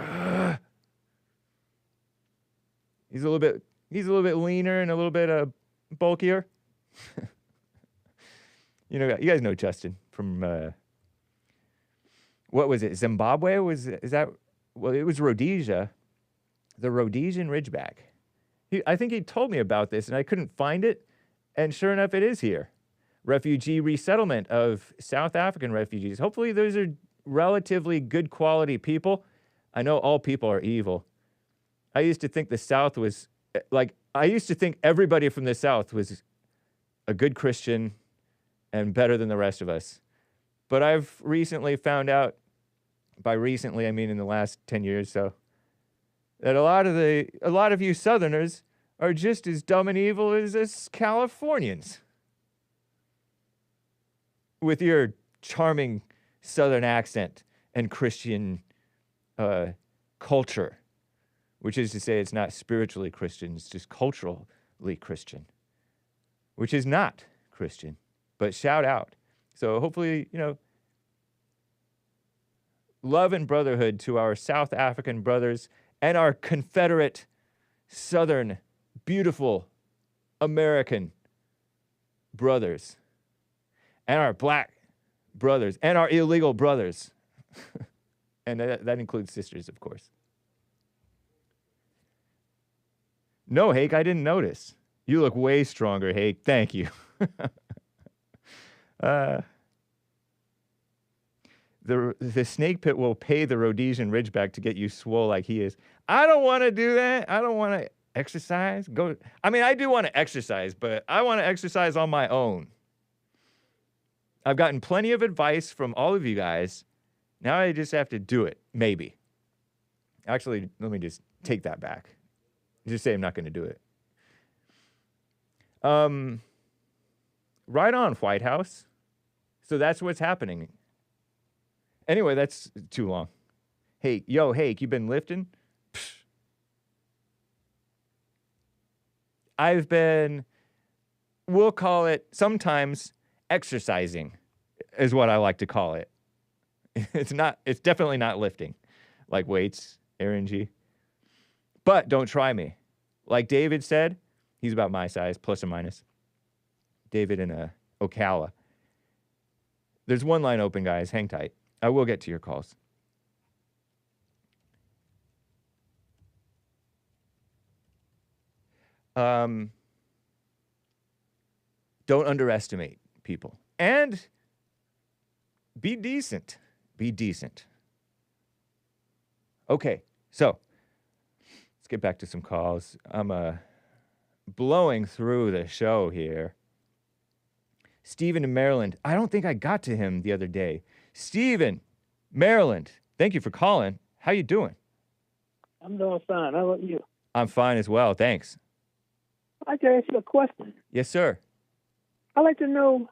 a little bit leaner and a little bit bulkier. You guys know Justin from what was it? Zimbabwe? Is that? Well, it was Rhodesia, the Rhodesian Ridgeback. I think he told me about this, and I couldn't find it. And sure enough, it is here. Refugee resettlement of South African refugees. Hopefully, those are relatively good quality people. I know all people are evil. I used to think the South was I used to think everybody from the South was a good Christian and better than the rest of us. But I've recently found out, by recently, I mean in the last 10 years or so, that a lot of you Southerners are just as dumb and evil as us Californians. With your charming Southern accent and Christian culture, which is to say it's not spiritually Christian, it's just culturally Christian, which is not Christian, but shout out. So hopefully, love and brotherhood to our South African brothers and our Confederate, Southern, beautiful American brothers, and our black brothers, and our illegal brothers. And that includes sisters, of course. No, Hake, I didn't notice. You look way stronger, Hake. Thank you. The snake pit will pay the Rhodesian Ridgeback to get you swole like he is. I don't want to do that. I don't want to exercise. I do want to exercise, but I want to exercise on my own. I've gotten plenty of advice from all of you guys. Now I just have to do it, maybe. Actually, let me just take that back. Just say I'm not going to do it. Right on, White House. So that's what's happening. Anyway, that's too long. Hake, you been lifting? Psh. I've been, we'll call it sometimes exercising is what I like to call it. It's definitely not lifting like weights, Aaron G. But don't try me. Like David said, he's about my size, plus or minus. David in Ocala. There's one line open, guys. Hang tight. I will get to your calls. Don't underestimate people. And be decent. Be decent. Okay, so let's get back to some calls. I'm blowing through the show here. Stephen in Maryland. I don't think I got to him the other day. Stephen, Maryland. Thank you for calling. How you doing? I'm doing fine. How about you? I'm fine as well. Thanks. I'd like to ask you a question. Yes, sir. I'd like to know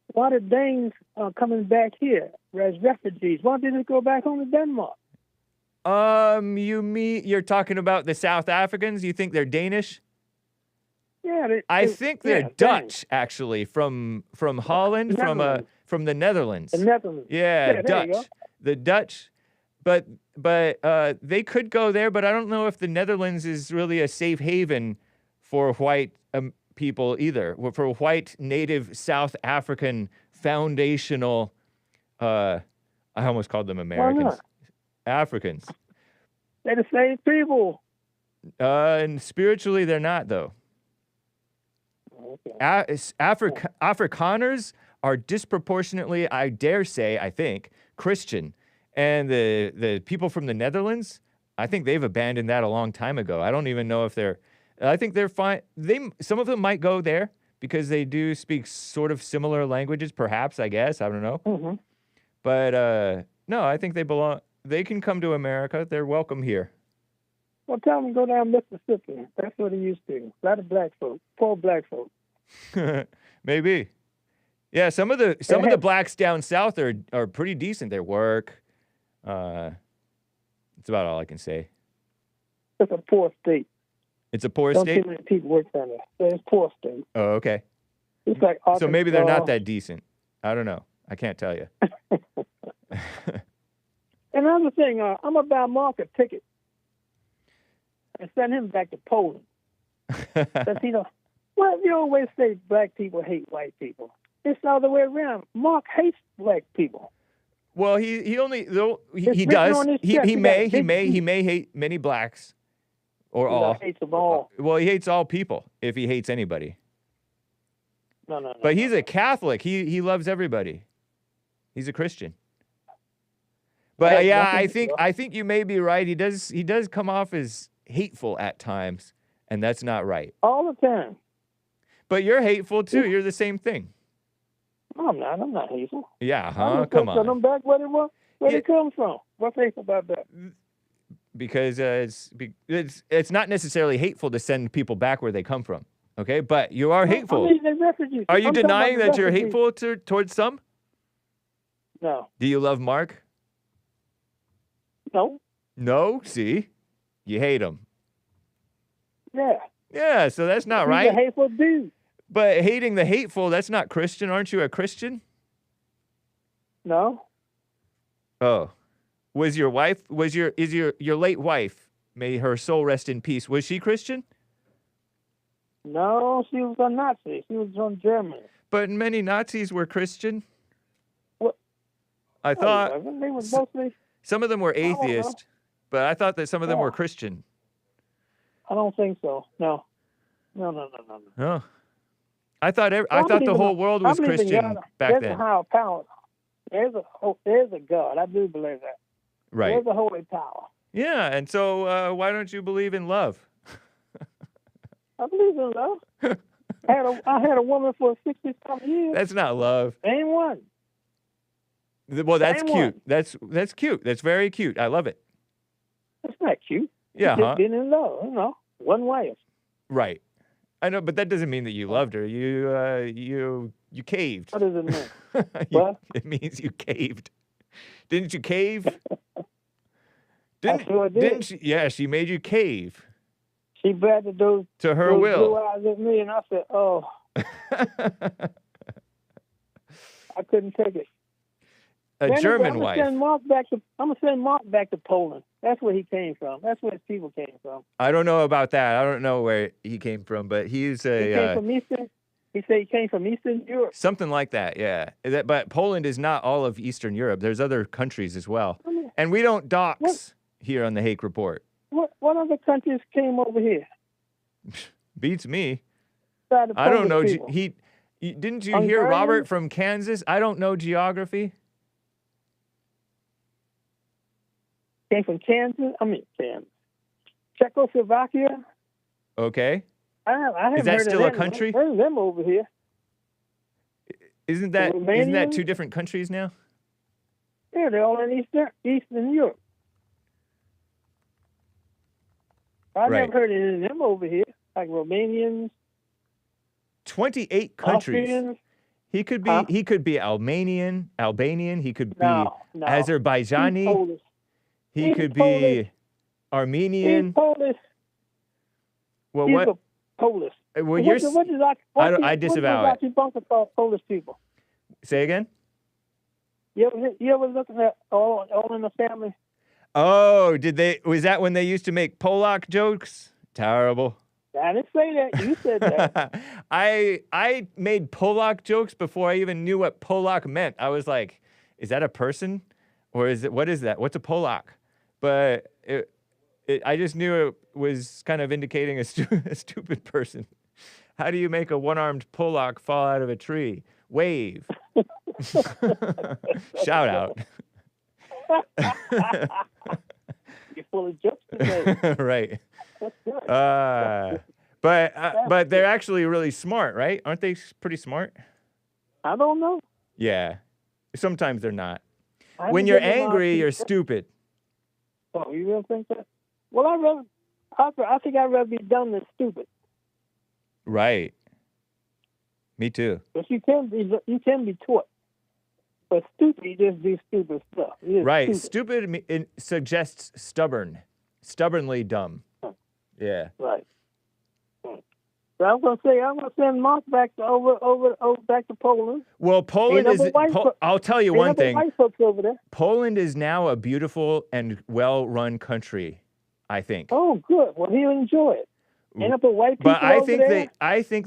why the Danes are coming back here as refugees. Why didn't they go back home to Denmark? You're talking about the South Africans? You think they're Danish? Yeah, I think they're Dutch, Danes. actually, from Holland, from the Netherlands. The Netherlands. Yeah, there you go. Dutch. The Dutch, but they could go there, but I don't know if the Netherlands is really a safe haven for white people either. For white native South African foundational, I almost called them Americans. Why not? Africans. They're the same people. And spiritually, they're not, though. Okay. Afrikaners are disproportionately, I dare say, I think, Christian. And the people from the Netherlands, I think they've abandoned that a long time ago. I don't even know if I think they're fine. Some of them might go there because they do speak sort of similar languages, perhaps, I guess. I don't know. Mm-hmm. But no, I think they belong. They can come to America. They're welcome here. Well, tell them to go down Mississippi. That's what they used to. A lot of black folk, poor black folk. Maybe. Yeah, some of the blacks down south are pretty decent. They work. That's about all I can say. It's a poor state. It's a poor Don't state? too many people work down there. It's a poor state. Oh, okay. It's like So maybe they're not Arkansas. that decent. I don't know. I can't tell you. Another thing, I'm going to buy Mark a ticket and send him back to Poland. Because, you always say black people hate white people. It's the other way around. Mark hates black people. Well, he only though he It's written does on his he chest. he He may got he may hate many blacks or all. He hates them all. Well, he hates all people if he hates anybody. No. But he's a Catholic. He loves everybody. He's a Christian. But Hey, yeah, nothing- I think you may be right. He does come off as hateful at times, and that's not right. All the time. But you're hateful too. You're the same thing. No, I'm not. I'm not hateful. Yeah, I'm huh? just Come gonna send on. them back where Yeah. they come from. What's hateful about that? Because it's not necessarily hateful to send people back where they come from. Okay, but you are hateful. I mean, they're refugees. Are you I'm talking about denying the that you're refugees. hateful towards some? No. Do you love Mark? No. No. See, you hate him. Yeah. Yeah, so that's not He's a right. hateful dude. But hating the hateful, that's not Christian. Aren't you a Christian? No. Oh. Is your late wife, may her soul rest in peace, was she Christian? No, she was a Nazi. She was from Germany. But many Nazis were Christian. What? I thought They were mostly. some of them were don't know. atheist, but I thought that some of them Yeah. were Christian. I don't think so. No. Oh. I thought I the believe whole in- world I was believe in Christian God. back There's then. a higher power. There's a God. I do believe that. Right. There's a holy power. Yeah, and so why don't you believe in love? I believe in love. I had a woman for 60-something years. That's not love. Ain't one. Well, that's Same cute. one. That's cute. That's very cute. I love it. That's not cute. Yeah, Just huh? being in love, one way. Right. I know, but that doesn't mean that you loved her. You caved. What does it mean? You- It means you caved. Didn't you cave? sure did. Didn't she? Yeah, she made you cave She batted those to her blue will. eyes at me, and I said, "Oh, I couldn't take it." A Anyway, German I'm wife. gonna send Mark back to Poland. That's where he came from. That's where his people came from. I don't know about that. I don't know where he came from, but he's He came a from Eastern. He said he came from Eastern Europe. Something like that, yeah. But Poland is not all of Eastern Europe. There's other countries as well. I mean, And we don't dox here on the Hake Report. what other countries came over here? Beats me. Besides the I don't know. Polish people? Didn't you hear Hungarian? Robert from Kansas? I don't know geography. Came from Kansas. Czechoslovakia. Okay. I haven't Is that heard still of a them. country? I've heard of them over here. Isn't that Romanian? two different countries now? Yeah, they're all in Eastern Europe. I Right. never heard of any of them over here, like Romanians, 28 countries. Austrians. He could be Huh? he could be Albanian. He could be No. He's Azerbaijani. Polish. He He's could Polish. be Armenian. He's Polish. Well, He's what? a Polish. Well, you're. I disavow What does Bunker call Polish people? Say again. You ever looking at all in the family? Oh, was that when they used to make Polak jokes? Terrible. I didn't say that. You said that. I made Polak jokes before I even knew what Polak meant. I was like, is that a person? Or what is that? What's a Polak? But I just knew it was kind of indicating a stupid person. How do you make a one-armed Polak fall out of a tree? Wave. Shout out. You're full of jokes today. Right. That's good. But they're actually really smart, right? Aren't they pretty smart? I don't know. Yeah. Sometimes they're not. I When didn't you're get them all angry, you're teased. stupid. Oh, you really think that? Well, I think I'd rather be dumb than stupid. Right. Me too. But you can be taught. But stupid, you just do stupid stuff. You're Right. Stupid. Stupid it suggests stubborn. Stubbornly dumb. Yeah. Right. So I'm gonna send Mark back to back to Poland. Well, Poland Ain't no is. white fo- I'll tell you Ain't one no thing. white folks over there. Poland is now a beautiful and well-run country, I think. Oh, good. Well, he'll enjoy it. Ain't no but white people But I over think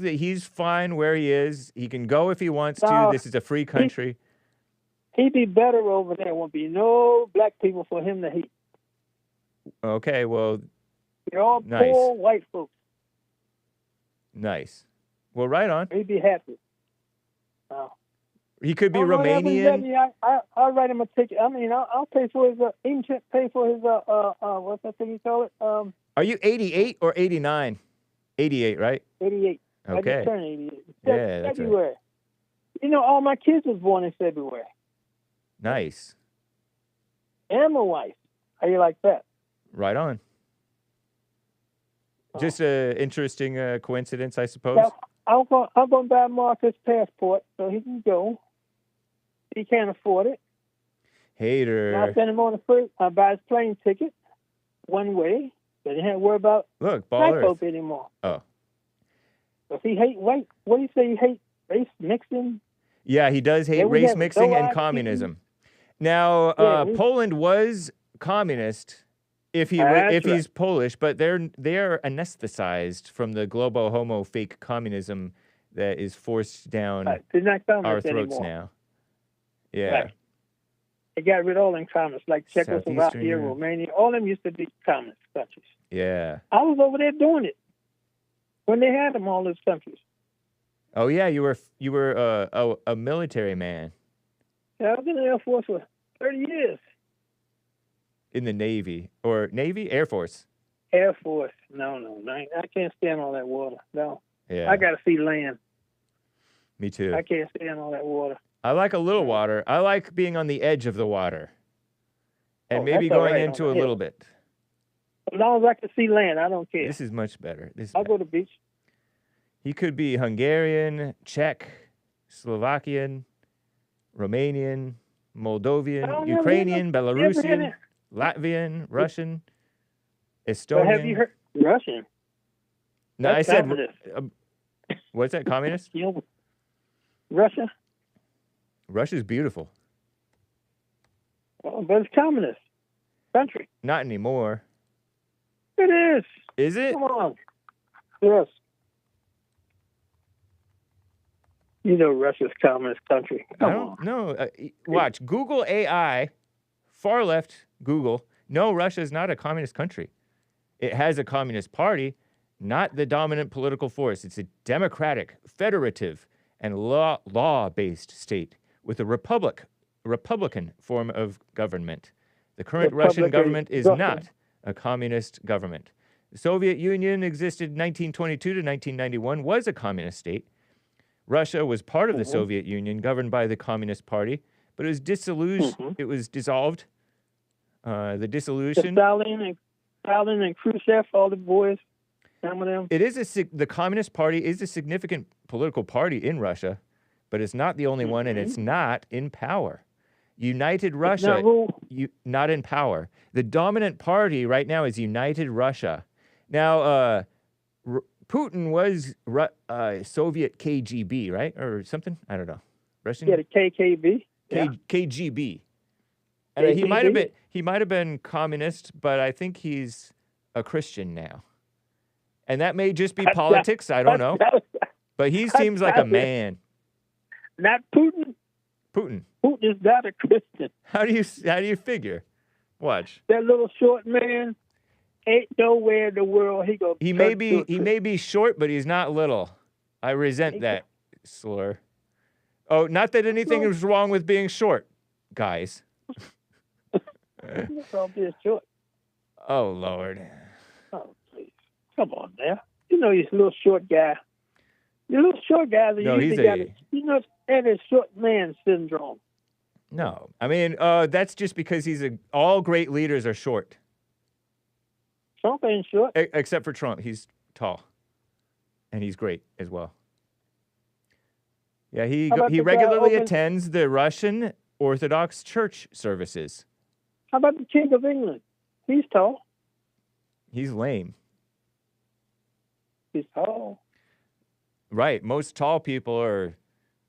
there. that he's fine where he is. He can go if he wants to. No, This is a free country. He'd be better over there. Won't be no black people for him to hate. Okay, well, They're all Nice. poor white folks. nice. Well, right on. He'd be happy. He could be Oh, whenever he's Romanian. ready, I'll write him a ticket. I mean, I'll pay for his what's that thing you call it? Are you 88 or 89? 88, right? 88. I Okay. just turned 88. Yeah, that's right. February. You know, all my kids was born in February. Nice. And my wife. How you like that? Right on. Oh. Just a interesting coincidence, I suppose. Now, I'm going to buy Marcus passport so he can go. He can't afford it. And Hater. I send him on the first. I buy his plane ticket one way. So they don't have to worry about Look, black baller. folk anymore. Oh. If he hate white, what do you say? He hate race mixing? Yeah, he does hate Yeah, we race have mixing no and idea. communism. Now, Yeah, we- Poland was communist if That's he's Polish, but they're anesthetized from the global homo fake communism that is forced down They're not our communists throats anymore. now. Yeah. Right. They got rid of all them communists, like Southeastern Czechoslovakia, Europe. Romania. All them used to be communist countries. Yeah. I was over there doing it when they had them, all those countries. Oh yeah, you were a military man Yeah, I was in the Air Force for 30 years. in the Navy or Air Force. Air Force. No. I can't stand all that water. No. Yeah. I got to see land. Me too. I can't stand all that water. I like a little water. I like being on the edge of the water. And Oh, maybe that's all going right into on a the little hill. bit. As long as I can see land, I don't care. This is much better. I'll go to the beach. He could be Hungarian, Czech, Slovakian, Romanian, Moldovan, Oh, Ukrainian, never Belarusian, had it. Latvian, Russian, But Estonian. have you heard Russian? No, I That's said, communist. what's that, communist? You know, Russia? Russia's beautiful. Oh, but it's communist country. Not anymore. It is. Is it? Come on. Yes. You know Russia's a communist country. I Come don't on. know. Watch Google AI, far left Google. No, Russia is not a communist country. It has a communist party, not the dominant political force. It's a democratic, federative, and law-based state with a Republican form of government. The current Russian government is not a communist government. The Soviet Union existed 1922 to 1991, was a communist state. Russia was part of the Soviet Union, governed by the Communist Party, but it was It was dissolved. The dissolution. Stalin and Khrushchev, all the boys, some of them. It is the Communist Party is a significant political party in Russia, but it's not the only one, and it's not in power. United Russia, not in power. The dominant party right now is United Russia. Now, Putin was Soviet KGB, right, or something? I don't know. Russian. Yeah, the KKB. KGB. And he might have been communist, but I think he's a Christian now. And that may just be politics. I don't know. But he seems like a man. Not Putin. Putin. Putin is not a Christian. How do you figure? Watch. That little short man ain't nowhere in the world he may be short, but he's not little. I resent that slur. Oh, not that anything is wrong with being short, guys. Short. Oh Lord. Oh please, come on now. You know he's a little short guy. The little short guys are usually that is short man syndrome. No, I mean that's just because all great leaders are short. Trump ain't short. Except for Trump. He's tall. And he's great as well. Yeah, he regularly attends the Russian Orthodox Church services. How about the King of England? He's tall. He's lame. He's tall. Right. Most tall people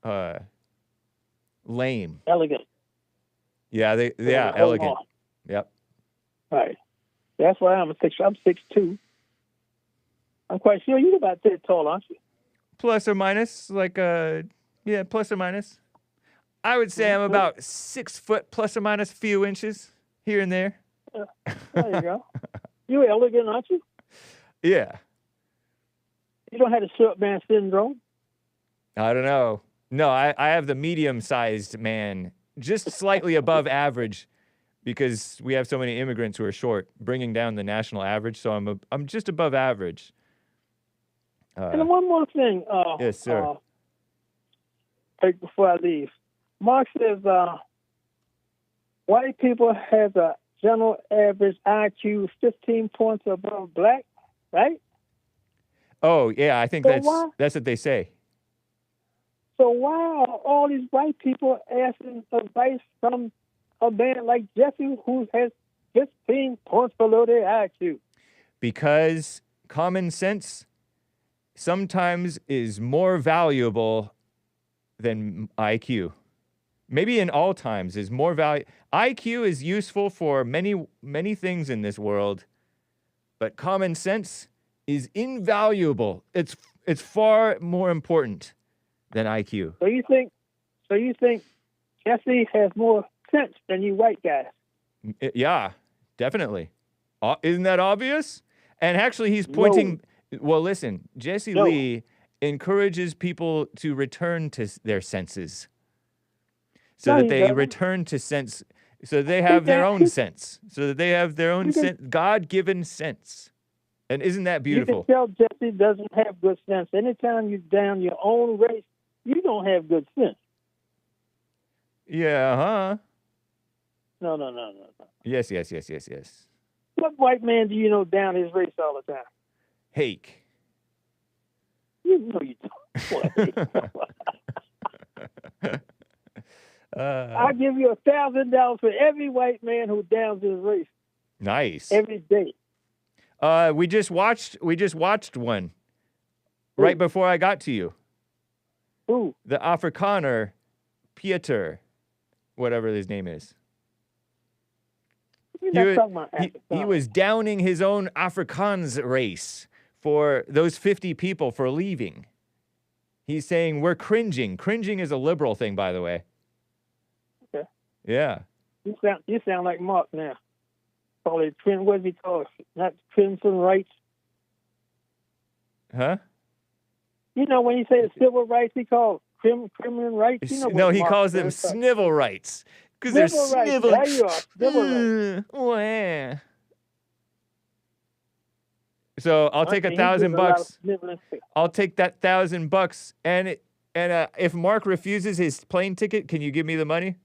are lame. Elegant. Yeah, elegant. Yep. Right. That's why I'm 6'2". I'm quite sure you're about that tall, aren't you? Plus or minus, plus or minus. I would say I'm about 6 foot plus or minus a few inches here and there. There you go. You're elegant, aren't you? Yeah. You don't have the short man syndrome? I don't know. No, I have the medium-sized man, just slightly above average, because we have so many immigrants who are short, bringing down the national average. So I'm just above average. And one more thing. Yes, sir. Before I leave, Mark says white people have a general average IQ 15 points above black, right? Oh yeah, I think that's what they say. So why are all these white people asking advice from a man like Jesse who has 15 points below their IQ? Because common sense sometimes is more valuable than IQ. Maybe in all times is more valuable. IQ is useful for many, many things in this world, but common sense is invaluable. It's far more important than IQ. So you think Jesse has more sense than you white guys? Yeah, definitely. Isn't that obvious? And actually, he's pointing. No. Well, listen, Jesse Lee encourages people to return to their senses, so that they return to sense, so they have their own sense, so that they have their own God-given sense. And isn't that beautiful? You can tell Jesse doesn't have good sense. Anytime you down your own race, you don't have good sense. Yeah, huh? No. Yes. What white man do you know down his race all the time? Hake. You know you don't. I'll give you $1,000 for every white man who downs his race. Nice. Every day. We just watched one right before I got to you. Who? The Afrikaner Pieter, whatever his name is. He was downing his own Afrikaans race for those 50 people for leaving. He's saying we're cringing. Cringing is a liberal thing, by the way. Okay. Yeah. You sound like Mark now. Call it what does he call it? Not crimson rights. Huh? You know when you say civil rights, he calls criminal rights. You know No, what he Mark calls them says. snivel rights. Because they're Civil rights. sniveling. There you are. Civil rights. Wah. So I'll take He does a lot of $1,000. sniveling too. I'll take that $1,000, and if Mark refuses his plane ticket, can you give me the money,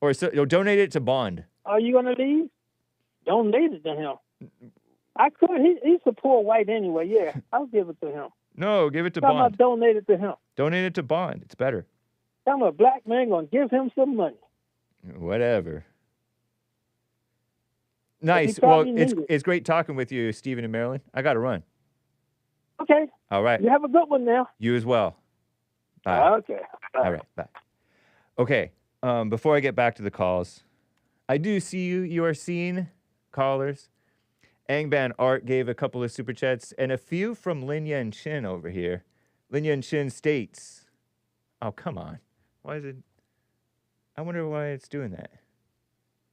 or donate it to Bond? Are you gonna leave? Donate it to him. I could. He's a poor white anyway. Yeah, I'll give it to him. No, give it to How Bond. about donate it to him? Donate it to Bond. It's better. I'm a black man gonna give him some money. Whatever. Nice. he Well, probably needs it. it's great talking with you, Stephen and Marilyn. I got to run. Okay. All right. You have a good one now. You as well. Bye. Okay. All right. Bye. Okay. Before I get back to the calls, I do see you. You are seen, callers. Angban Art gave a couple of super chats and a few from Lin Yan Chin over here. Lin Yan Chin states, oh, come on. Why is it? I wonder why it's doing that.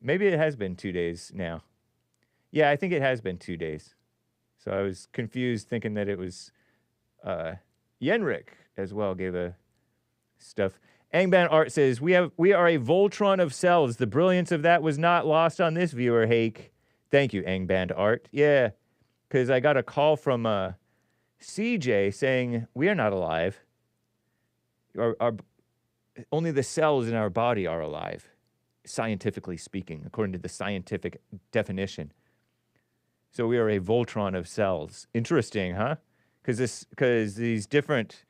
Maybe it has been 2 days now. Yeah, I think it has been 2 days. So I was confused thinking that it was Yenrik as well gave a stuff. Angban Art says, we are a Voltron of cells. The brilliance of that was not lost on this viewer, Hake. Thank you, Angban Art. Yeah, because I got a call from CJ saying, we are not alive. Only the cells in our body are alive, scientifically speaking, according to the scientific definition. So we are a Voltron of cells. Interesting, huh? Because these different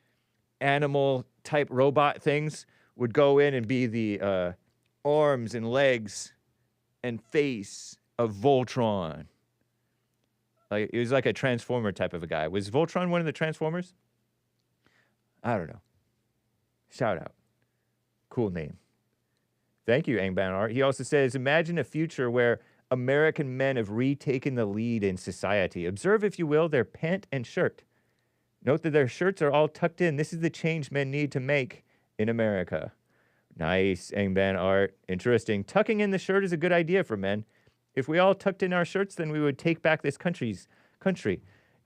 animal-type robot things would go in and be the arms and legs and face of Voltron. Like it was like a Transformer type of a guy. Was Voltron one of the Transformers? I don't know. Shout out. Cool name. Thank you, Angban Art. He also says, imagine a future where American men have retaken the lead in society. Observe, if you will, their pant and shirt. Note that their shirts are all tucked in. This is the change men need to make in America. Nice, Angban Art. Interesting. Tucking in the shirt is a good idea for men. If we all tucked in our shirts, then we would take back this country.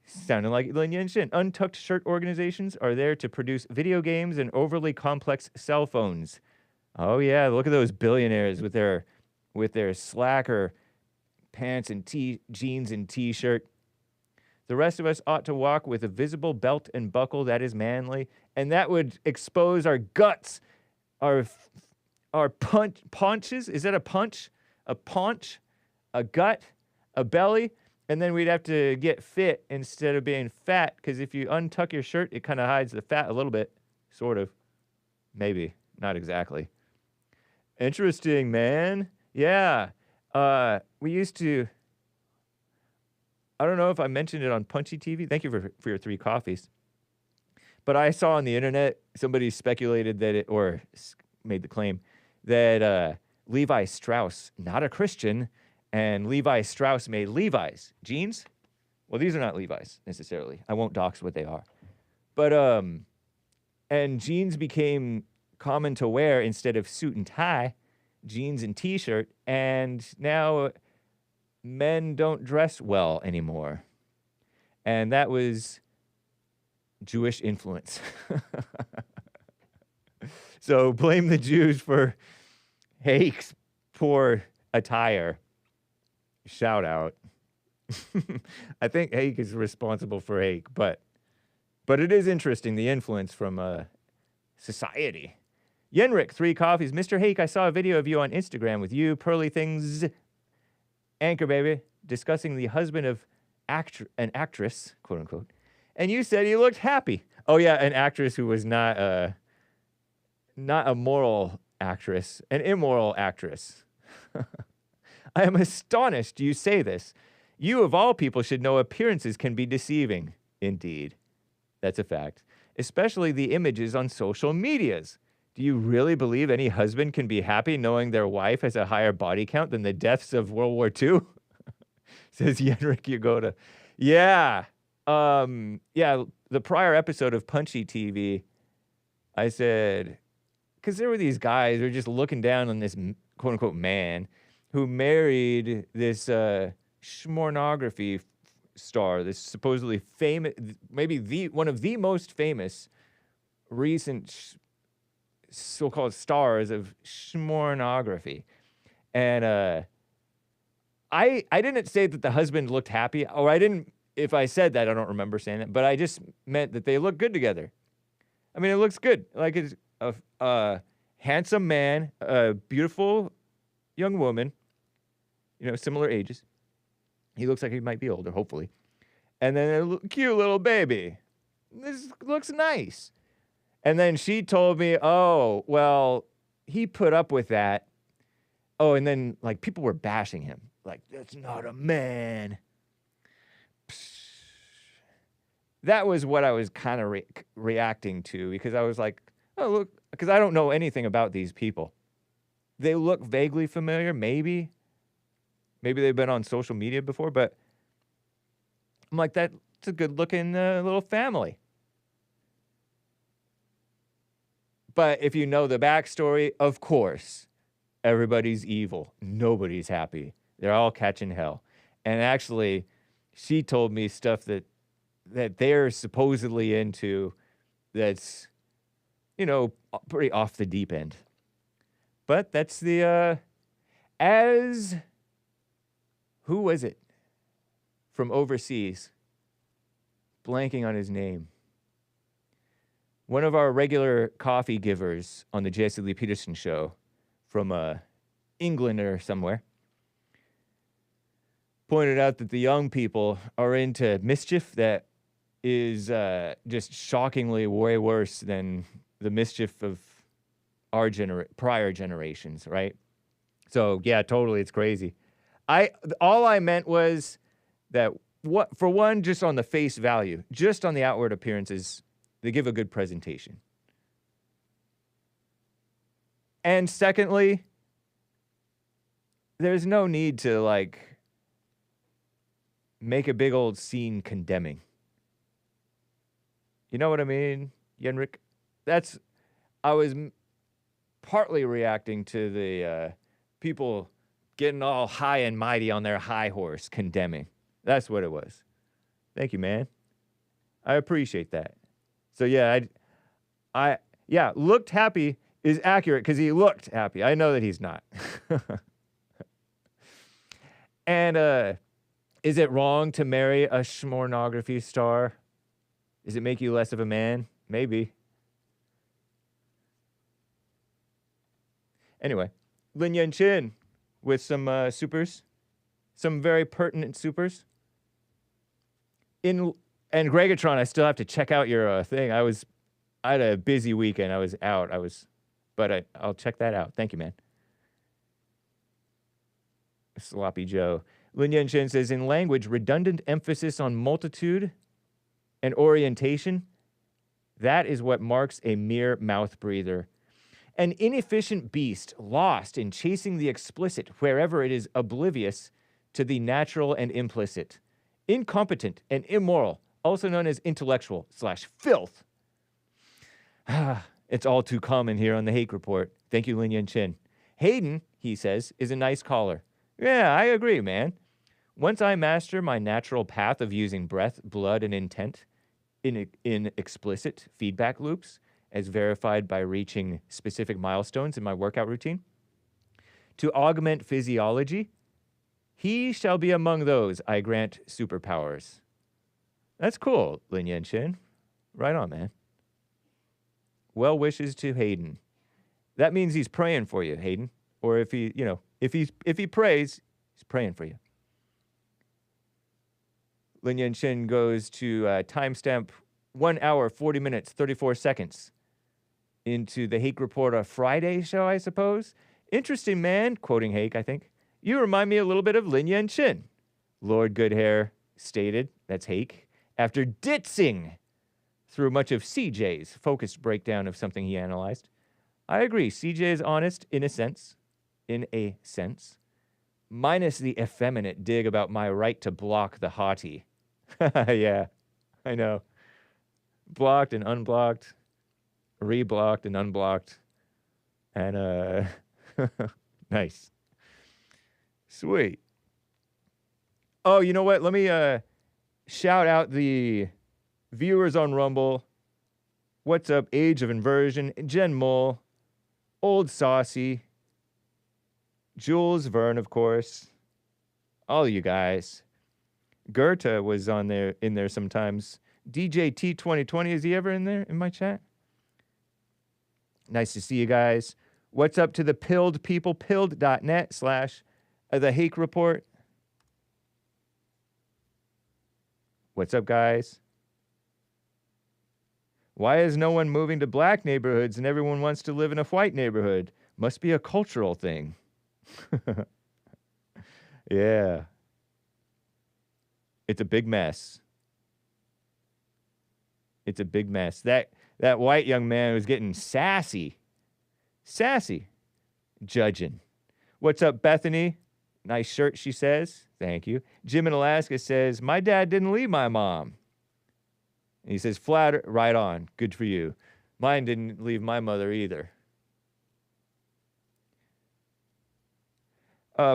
Sounding like Lin Yan Shin. Untucked shirt organizations are there to produce video games and overly complex cell phones. Oh yeah, look at those billionaires with their slacker pants and jeans and t-shirt. The rest of us ought to walk with a visible belt and buckle that is manly, and that would expose our guts, our paunches. Is that a punch? A paunch? A gut? A belly? And then we'd have to get fit instead of being fat, because if you untuck your shirt, it kind of hides the fat a little bit. Sort of. Maybe. Not exactly. Interesting, man. Yeah. We used to... I don't know if I mentioned it on Punchy TV. Thank you for your 3 coffees. But I saw on the internet, somebody speculated that or made the claim, that Levi Strauss, not a Christian, and Levi Strauss made Levi's jeans. Well, these are not Levi's necessarily. I won't dox what they are. But, and jeans became common to wear instead of suit and tie, jeans and t-shirt, and now men don't dress well anymore. And that was Jewish influence. So blame the Jews for Hake's poor attire. Shout out. I think Hake is responsible for Hake, but it is interesting, the influence from society. Yenrik, 3 coffees. Mr. Hake, I saw a video of you on Instagram with you, Pearly Things, Anchor Baby, discussing the husband of an actress, quote unquote, and you said he looked happy. Oh yeah, an actress who was not a moral actress, an immoral actress. I am astonished you say this. You, of all people, should know appearances can be deceiving. Indeed. That's a fact. Especially the images on social medias. Do you really believe any husband can be happy knowing their wife has a higher body count than the deaths of World War II? Says Yenrik Yagoda. Yeah. Yeah, the prior episode of Punchy TV, I said, because there were these guys who were just looking down on this quote unquote man who married this schmornography star, this supposedly famous, maybe one of the most famous recent so-called stars of schmornography. And I didn't say that the husband looked happy, or I didn't, if I said that, I don't remember saying that, but I just meant that they look good together. I mean, it looks good. Like it's a handsome man, a beautiful young woman, similar ages. He looks like he might be older, hopefully. And then a cute little baby. This looks nice. And then she told me, oh, well, he put up with that. Oh, and then, like, people were bashing him. Like, that's not a man. Psh. That was what I was kind of reacting to, because I was like, oh, look, because I don't know anything about these people. They look vaguely familiar, maybe. Maybe they've been on social media before, but I'm like, that's a good-looking little family. But if you know the backstory, of course, everybody's evil. Nobody's happy. They're all catching hell. And actually, she told me stuff that they're supposedly into that's, pretty off the deep end. But that's the, who was it from overseas? Blanking on his name. One of our regular coffee givers on the Jesse Lee Peterson show from England or somewhere pointed out that the young people are into mischief that is just shockingly way worse than the mischief of our prior generations, right? So, yeah, totally, it's crazy. All I meant was that, for one, just on the face value, just on the outward appearances, they give a good presentation. And secondly, there's no need to, like, make a big old scene condemning. You know what I mean, Yenrik? I was partly reacting to the people getting all high and mighty on their high horse, condemning. That's what it was. Thank you, man. I appreciate that. So yeah, looked happy is accurate because he looked happy. I know that he's not. And is it wrong to marry a schmornography star? Does it make you less of a man? Maybe. Anyway, Lin Yan Chin with some supers, some very pertinent supers. And Gregatron, I still have to check out your thing. I had a busy weekend. I was out. But I'll check that out. Thank you, man. Sloppy Joe. Lin Yan Chen says, in language, redundant emphasis on multitude and orientation, that is what marks a mere mouth breather. An inefficient beast lost in chasing the explicit wherever it is oblivious to the natural and implicit. Incompetent and immoral, also known as intellectual/filth. It's all too common here on the Hake Report. Thank you, Lin Yan Chin. Hayden, he says, is a nice caller. Yeah, I agree, man. Once I master my natural path of using breath, blood, and intent in explicit feedback loops, as verified by reaching specific milestones in my workout routine, to augment physiology, he shall be among those I grant superpowers. That's cool, Lin Yan Chin. Right on, man. Well wishes to Hayden. That means he's praying for you, Hayden. Or if he, if he prays, he's praying for you. Lin Yan Chin goes to timestamp 1 hour, 40 minutes, 34 seconds into the Hake Reporter Friday show, I suppose. Interesting, man. Quoting Hake, I think. You remind me a little bit of Lin Yan Chin. Lord Goodhair stated, that's Hake, after ditzing through much of CJ's focused breakdown of something he analyzed. I agree. CJ is honest in a sense. Minus the effeminate dig about my right to block the haughty. Yeah, I know. Blocked and unblocked. reblocked and unblocked. And, nice. Sweet. Oh, you know what? Let me shout out the viewers on Rumble. What's up, Age of Inversion, Jen Mole, Old Saucy, Jules Verne, of course. All of you guys. Goethe was in there sometimes. DJ T2020, is he ever in there in my chat? Nice to see you guys. What's up to the pilled people? Pilled.net/ the Hake Report. What's up, guys? Why is no one moving to black neighborhoods and everyone wants to live in a white neighborhood? Must be a cultural thing. Yeah. It's a big mess. It's a big mess. That white young man was getting sassy. Sassy. Judging. What's up, Bethany? Nice shirt, she says. Thank you. Jim in Alaska says, my dad didn't leave my mom. And he says, flat, right on. Good for you. Mine didn't leave my mother either.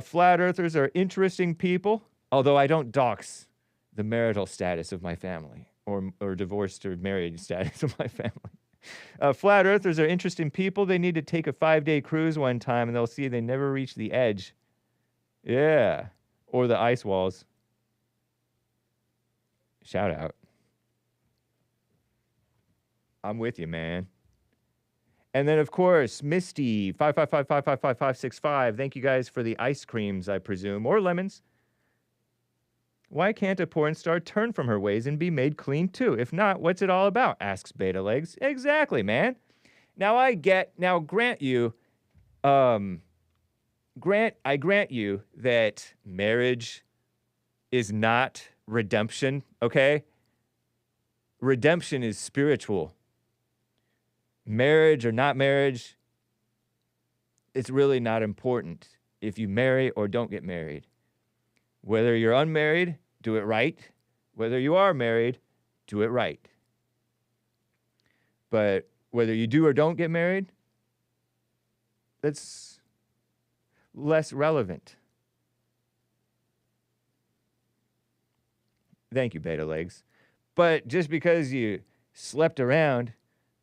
Flat earthers are interesting people, although I don't dox the marital status of my family or divorced or married status of my family. Flat earthers are interesting people. They need to take a 5-day cruise one time and they'll see they never reach the edge. Yeah. Or the ice walls. Shout out. I'm with you, man. And then, of course, Misty, 555555565. Thank you guys for the ice creams, I presume, or lemons. Why can't a porn star turn from her ways and be made clean too? If not, what's it all about? Asks Beta Legs. Exactly, man. Now grant you, I grant you that marriage is not redemption, okay? Redemption is spiritual. Marriage or not marriage, it's really not important if you marry or don't get married. Whether you're unmarried, do it right. Whether you are married, do it right. But whether you do or don't get married, that's less relevant. Thank you, Beta Legs. But just because you slept around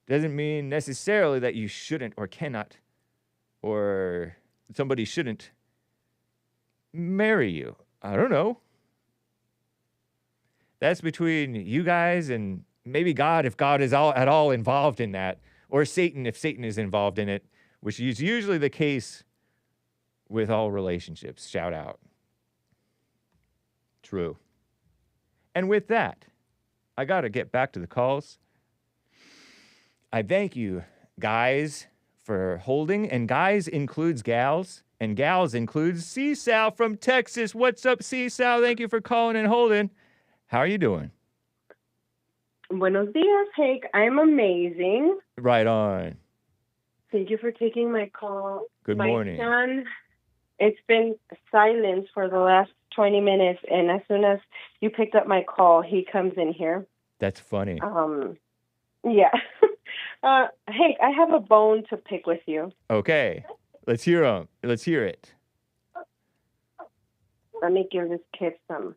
doesn't mean necessarily that you shouldn't or cannot or somebody shouldn't marry you. I don't know. That's between you guys and maybe God, if God is at all involved in that, or Satan, if Satan is involved in it, which is usually the case with all relationships. Shout out. True. And with that, I got to get back to the calls. I thank you, guys, for holding. And guys includes gals, and gals includes CSAL from Texas. What's up, CSAL? Thank you for calling and holding. How are you doing? Buenos dias, Hake. I'm amazing. Right on. Thank you for taking my call. Good morning. My son, it's been silence for the last 20 minutes, and as soon as you picked up my call, he comes in here. That's funny. Yeah. Hake, I have a bone to pick with you. Okay. Let's hear 'em. Let's hear it. Let me give this kid some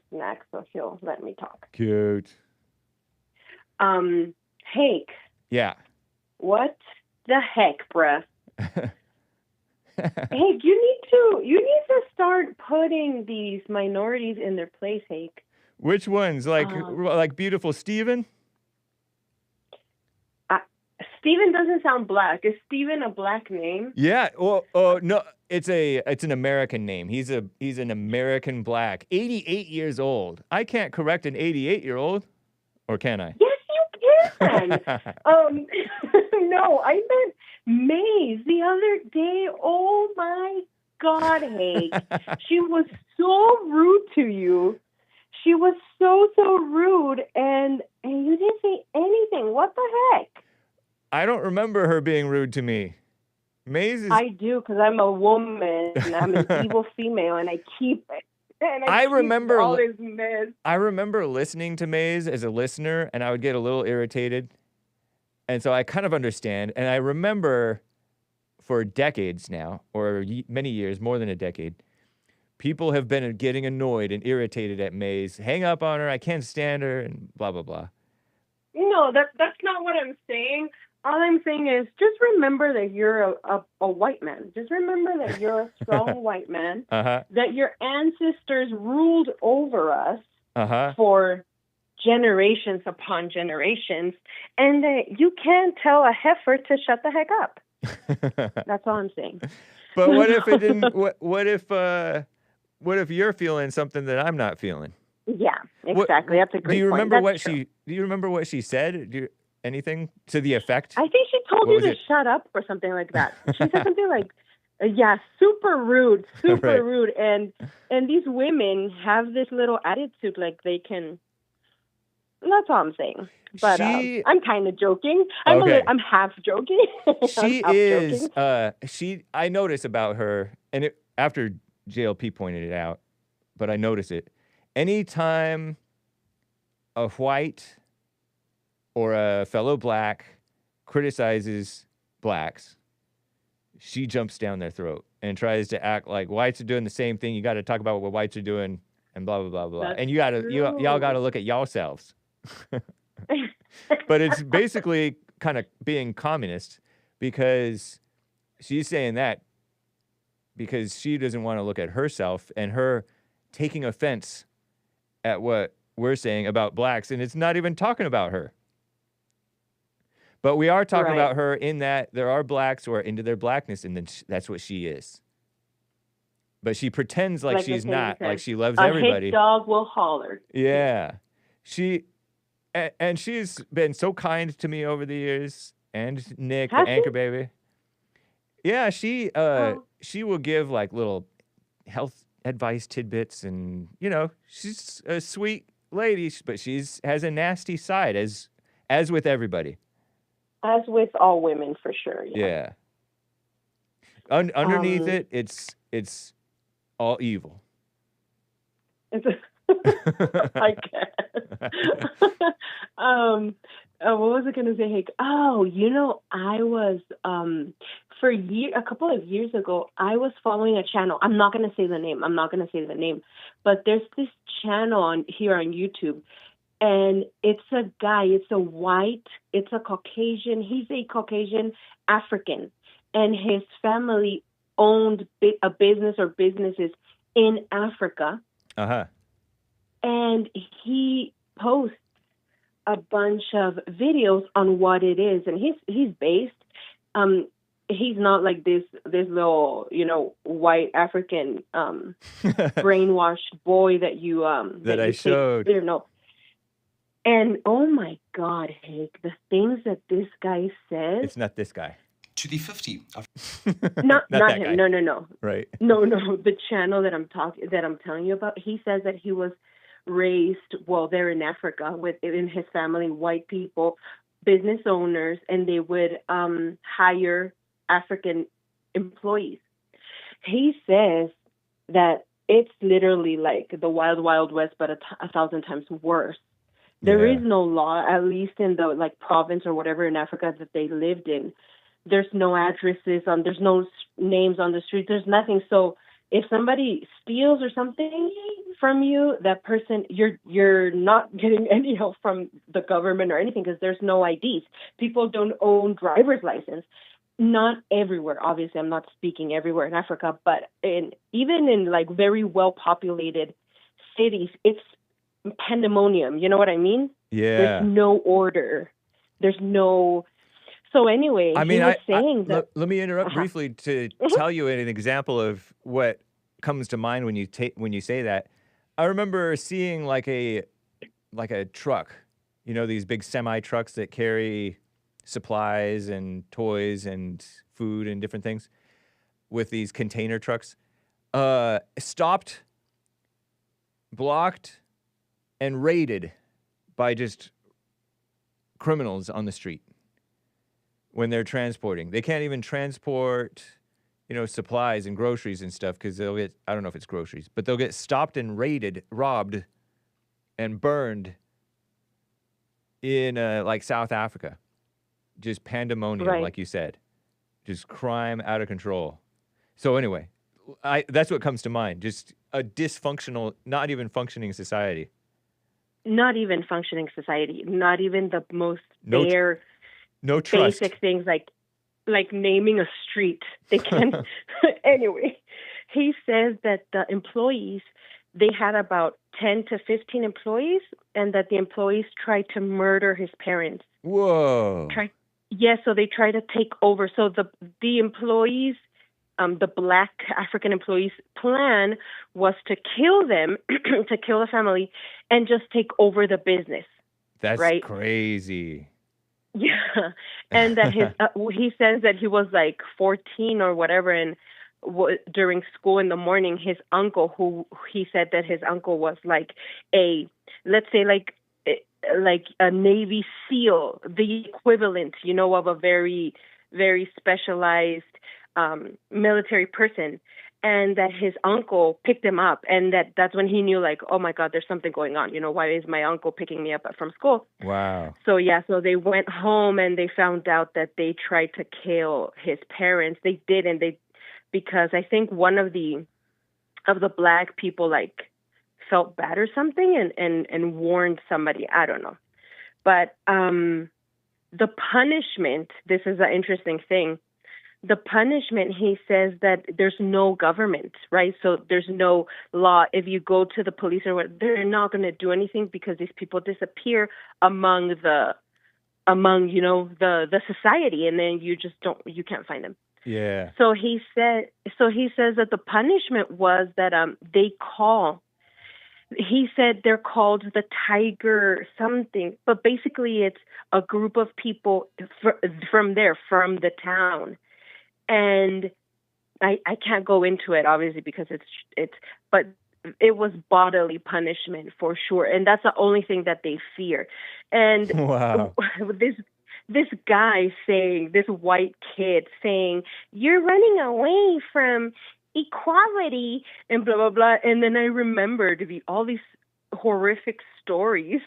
snacks so he'll let me talk. Cute. Hake. Yeah. What the heck, bruh? Hake, you need to start putting these minorities in their place, Hake. Which ones? Like beautiful STEV'N? Steven doesn't sound black. Is Steven a black name? Yeah. Well, no, it's an American name. He's an American black. 88 years old. I can't correct an 88-year-old, or can I? Yes, you can. No, I meant Maze the other day. Oh my God, Hake. She was so rude to you. She was so rude, and you didn't say anything. What the heck? I don't remember her being rude to me. Maze is... I do, because I'm a woman, and I'm an evil female, and I keep it. And I remember all this mess. I remember listening to Maze as a listener, and I would get a little irritated. And so I kind of understand. And I remember for decades now, or many years, more than a decade, people have been getting annoyed and irritated at Maze. Hang up on her. I can't stand her, and blah, blah, blah. No, that's not what I'm saying. All I'm saying is just remember that you're a white man. Just remember that you're a strong white man, that your ancestors ruled over us for generations upon generations, and that you can't tell a heifer to shut the heck up. That's all I'm saying. But what if it didn't? What if you're feeling something that I'm not feeling? Yeah, exactly. That's a great point. Do you remember what she said? Anything to the effect? I think she told you to shut up or something like that. She said something like, "Yeah, super rude, super rude." And these women have this little attitude, like they can. That's all I'm saying. But I'm kind of joking. I'm half joking. She is. I notice about her, and after JLP pointed it out, but I notice it. Anytime a white or a fellow black criticizes blacks, she jumps down their throat and tries to act like whites are doing the same thing. You got to talk about what whites are doing and blah, blah, blah, blah. That's and y'all got to look at yourselves. But it's basically kind of being communist, because she's saying that because she doesn't want to look at herself and her taking offense at what we're saying about blacks. And it's not even talking about her. But we are talking about her in that there are blacks who are into their blackness, and then that's what she is. But she pretends like she's not, like she loves everybody. A hit dog will holler. Yeah. And she's been so kind to me over the years, and Nick, the anchor baby. Yeah, she will give like little health advice tidbits, and she's a sweet lady, but has a nasty side, as with everybody. As with all women, for sure. Yeah. Underneath it's all evil. I guess. What was I going to say, Hake? Oh, I was a couple of years ago, I was following a channel. I'm not going to say the name. But there's this channel here on YouTube. And it's a guy, it's a Caucasian, he's a Caucasian African, and his family owned a business or businesses in Africa. And he posts a bunch of videos on what it is, and he's based, he's not like this little, white African, brainwashed boy that you, that I showed. No. And oh my God, Hake, the things that this guy says. It's not this guy. To the 50. Not him. Guy. No. Right. No. The channel that I'm telling you about. He says that he was raised. Well, they're in Africa in his family, white people, business owners, and they would hire African employees. He says that it's literally like the wild, wild west, but 1,000 times worse. There is no law, at least in the province or whatever in Africa that they lived in. There's no addresses there's no names on the street. There's nothing. So if somebody steals or something from you, that person, you're not getting any help from the government or anything, because there's no IDs. People don't own driver's license. Not everywhere. Obviously, I'm not speaking everywhere in Africa, but even in very well populated cities, it's pandemonium. You know what I mean? Yeah. There's no order. There's no. So anyway, I mean, that. Let me interrupt briefly to tell you an example of what comes to mind when you say that. I remember seeing like a truck, these big semi trucks that carry supplies and toys and food and different things, with these container trucks, stopped, blocked, and raided by just criminals on the street when they're transporting. They can't even transport, supplies and groceries and stuff, because they'll get, I don't know if it's groceries, but they'll get stopped and raided, robbed, and burned in South Africa. just pandemonium, Right. like you said, just crime out of control. So anyway, that's what comes to mind. Just a dysfunctional, not even functioning society. Not even functioning society. Not even the most No bare, No trust. basic things like naming a street. They can. Anyway, he says that the employees, they had about 10 to 15 employees, and that the employees tried to murder his parents. Whoa. So they try to take over. So the employees, the black African employees' plan was to kill them, to kill the family, and just take over the business. That's right? crazy. Yeah, and that he says that he was like 14 or whatever, and during school in the morning, his uncle, who he said that his uncle was like let's say like a Navy SEAL, the equivalent, of a very, very specialized military person, and that his uncle picked him up, and that's when he knew, like, oh my God, there's something going on. Why is my uncle picking me up from school? Wow. So they went home and they found out that they tried to kill his parents. They didn't. Because I think one of the black people like felt bad or something and warned somebody. I don't know. But the punishment, this is an interesting thing. The punishment, he says that there's no government, right? So there's no law. If you go to the police or what, they're not going to do anything because these people disappear among the society, and then you can't find them. Yeah. So he says that the punishment was that he said they're called the Tiger something, but basically it's a group of people from the town. And I can't go into it obviously because but it was bodily punishment for sure, and that's the only thing that they fear. And wow. This guy saying, this white kid saying, you're running away from equality and blah, blah, blah. And then I remembered all these horrific stories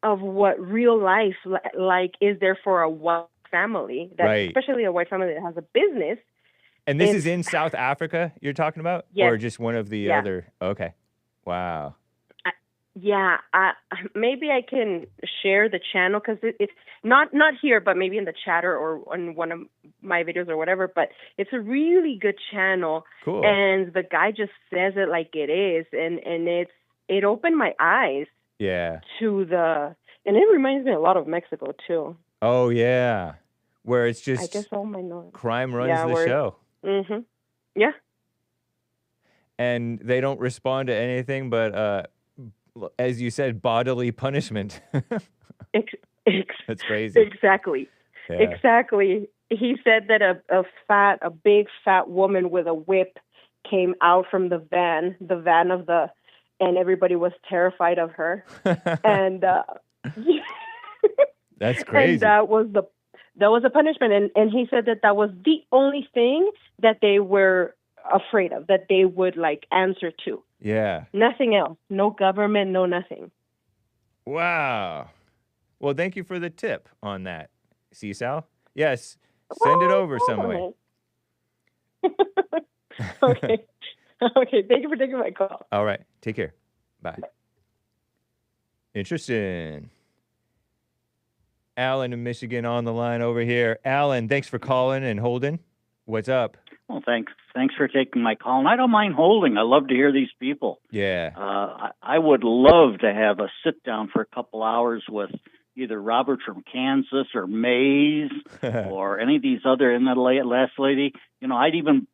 of what real life like is there for a white family, right. Especially a white family that has a business. And this is in South Africa you're talking about? Yes. Or just one of the other? Okay. Wow. Maybe I can share the channel because it's not here, but maybe in the chat or on one of my videos or whatever. But it's a really good channel. Cool. And the guy just says it like it is, and it opened my eyes. Yeah. And it reminds me a lot of Mexico too. Oh yeah, where it's just I guess all my noise. Crime runs the show. Mm-hmm. Yeah. And they don't respond to anything but as you said, bodily punishment. That's crazy. Exactly. Yeah. Exactly. He said that a big fat woman with a whip came out from the van and everybody was terrified of her. And that's crazy. And that was a punishment. And he said that was the only thing that they were afraid of, that they would like answer to. Yeah. Nothing else. No government, no nothing. Wow. Well, thank you for the tip on that, CSAL. Yes, send it over some way. Okay. Okay, thank you for taking my call. All right, take care. Bye. Interesting. Alan in Michigan on the line over here. Alan, thanks for calling and holding. What's up? Well, thanks for taking my call. And I don't mind holding. I love to hear these people. Yeah. I would love to have a sit down for a couple hours with either Robert from Kansas or Mays or any of these other. And the last lady, I'd even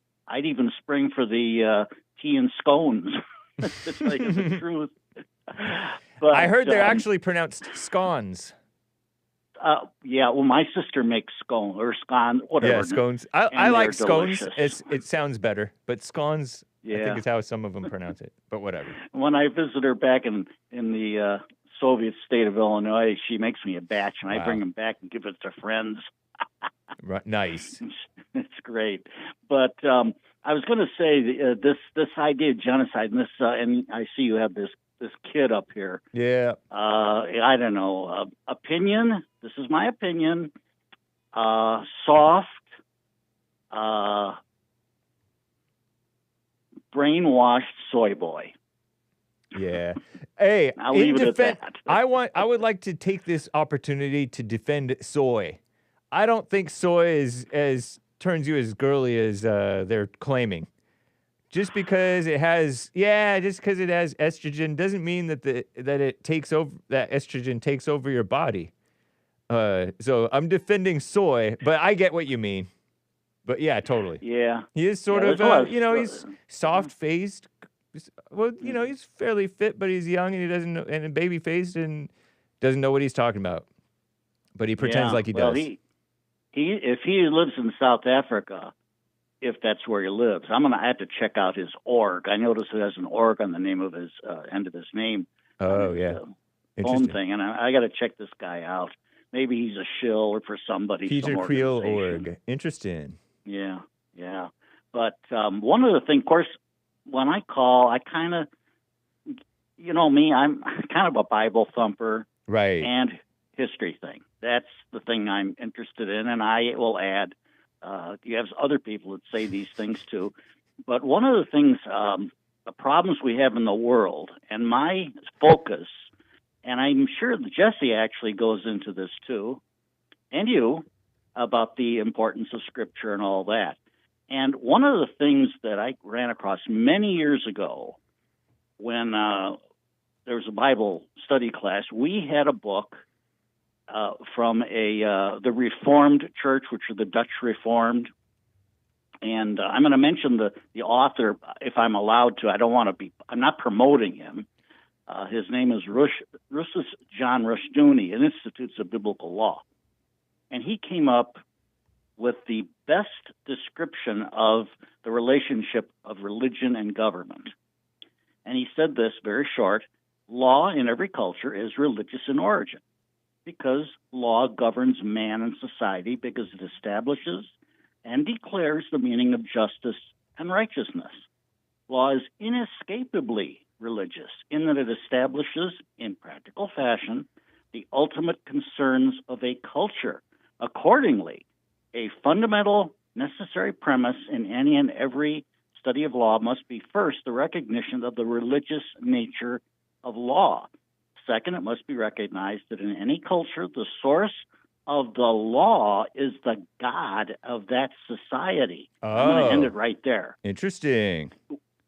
spring for the tea and scones. To tell you the truth. But, I heard they're actually pronounced scones. Yeah, well, my sister makes scone or scone, whatever. Yeah, scones. I like scones. Delicious. It sounds better, but scones, yeah. I think is how some of them pronounce it, but whatever. When I visit her back in the Soviet state of Illinois, she makes me a batch, and I bring them back and give it to friends. Right, nice. It's great. But I was going to say this idea of genocide, and and I see you have this kid up here. Yeah. I don't know. Opinion. This is my opinion. soft, brainwashed soy boy. Yeah. Hey, I'll leave it at that. I would like to take this opportunity to defend soy. I don't think soy is turns you as girly as they're claiming. Just because it has estrogen doesn't mean that that estrogen takes over your body. So I'm defending soy, but I get what you mean. But yeah, totally. Yeah. He is sort of, he's soft-faced. Well, he's fairly fit, but he's young and he doesn't know, and baby-faced and doesn't know what he's talking about. But he pretends like he does. If he lives in South Africa, if that's where he lives, I have to check out his org. I noticed it has an org on the name of his end of his name. Oh, yeah. Phone thing, and I got to check this guy out. Maybe he's a shill or for somebody. Peter some Creel org. Interesting. Yeah. But one of the things, of course, when I call, I kind of, me, I'm kind of a Bible thumper. Right. And history thing. That's the thing I'm interested in, and I will add, you have other people that say these things too. But one of the things, the problems we have in the world, and my focus, and I'm sure that Jesse actually goes into this too, and you, about the importance of Scripture and all that. And one of the things that I ran across many years ago when there was a Bible study class, we had a book from the Reformed Church, which are the Dutch Reformed. And I'm going to mention the author if I'm allowed to. I'm not promoting him. His name is Russus John Rushdoony, in Institutes of Biblical Law. And he came up with the best description of the relationship of religion and government. And he said this, very short: law in every culture is religious in origin, because law governs man and society, because it establishes and declares the meaning of justice and righteousness. Law is inescapably religious in that it establishes, in practical fashion, the ultimate concerns of a culture. Accordingly, a fundamental necessary premise in any and every study of law must be, first, the recognition of the religious nature of law. Second, it must be recognized that in any culture, the source of the law is the God of that society. I'm going to end it right there. Interesting.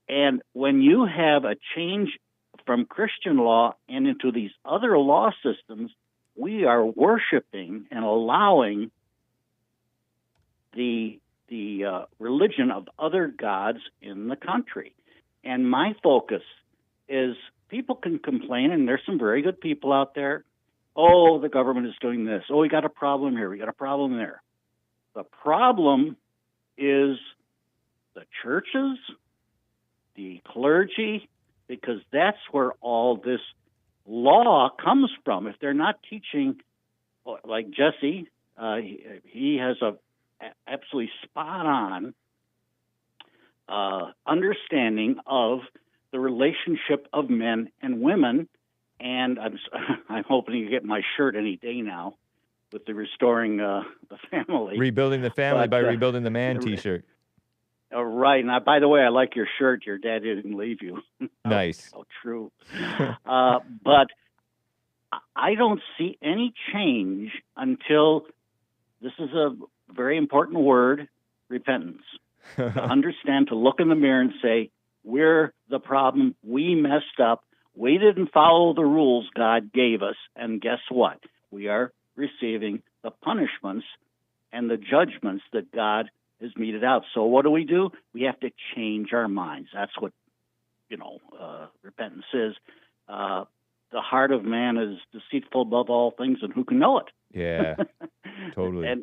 And when you have a change from Christian law and into these other law systems, we are worshiping and allowing the religion of other gods in the country. And my focus is, people can complain, and there's some very good people out there. Oh, the government is doing this. Oh, we got a problem here. We got a problem there. The problem is the churches, the clergy, because that's where all this law comes from. If they're not teaching, like Jesse, he has a absolutely spot on understanding of the relationship of men and women. And I'm hoping you get my shirt any day now with the Restoring the Family. Rebuilding the Family by Rebuilding the Man t-shirt. Right. And by the way, I like your shirt. Your dad didn't leave you. Nice. Oh, true. But I don't see any change until, this is a very important word, repentance. To understand, to look in the mirror and say, we're the problem. We messed up. We didn't follow the rules God gave us. And guess what? We are receiving the punishments and the judgments that God has meted out. So what do? We have to change our minds. That's what, repentance is. The heart of man is deceitful above all things, and who can know it? Yeah, totally. Is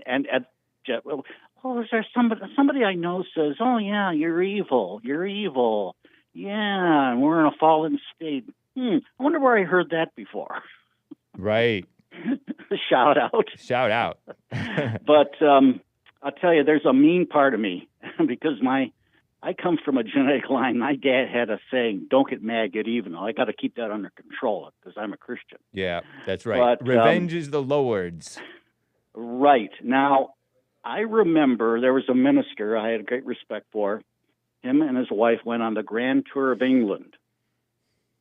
there somebody I know says, oh, yeah, you're evil. You're evil. Yeah, and we're in a fallen state. I wonder where I heard that before. Right. Shout out. But I'll tell you, there's a mean part of me because I come from a genetic line. My dad had a saying, don't get mad, get even. I got to keep that under control because I'm a Christian. Yeah, that's right. But, revenge is the Lord's. Right. Now, I remember there was a minister I had great respect for. Him and his wife went on the Grand Tour of England,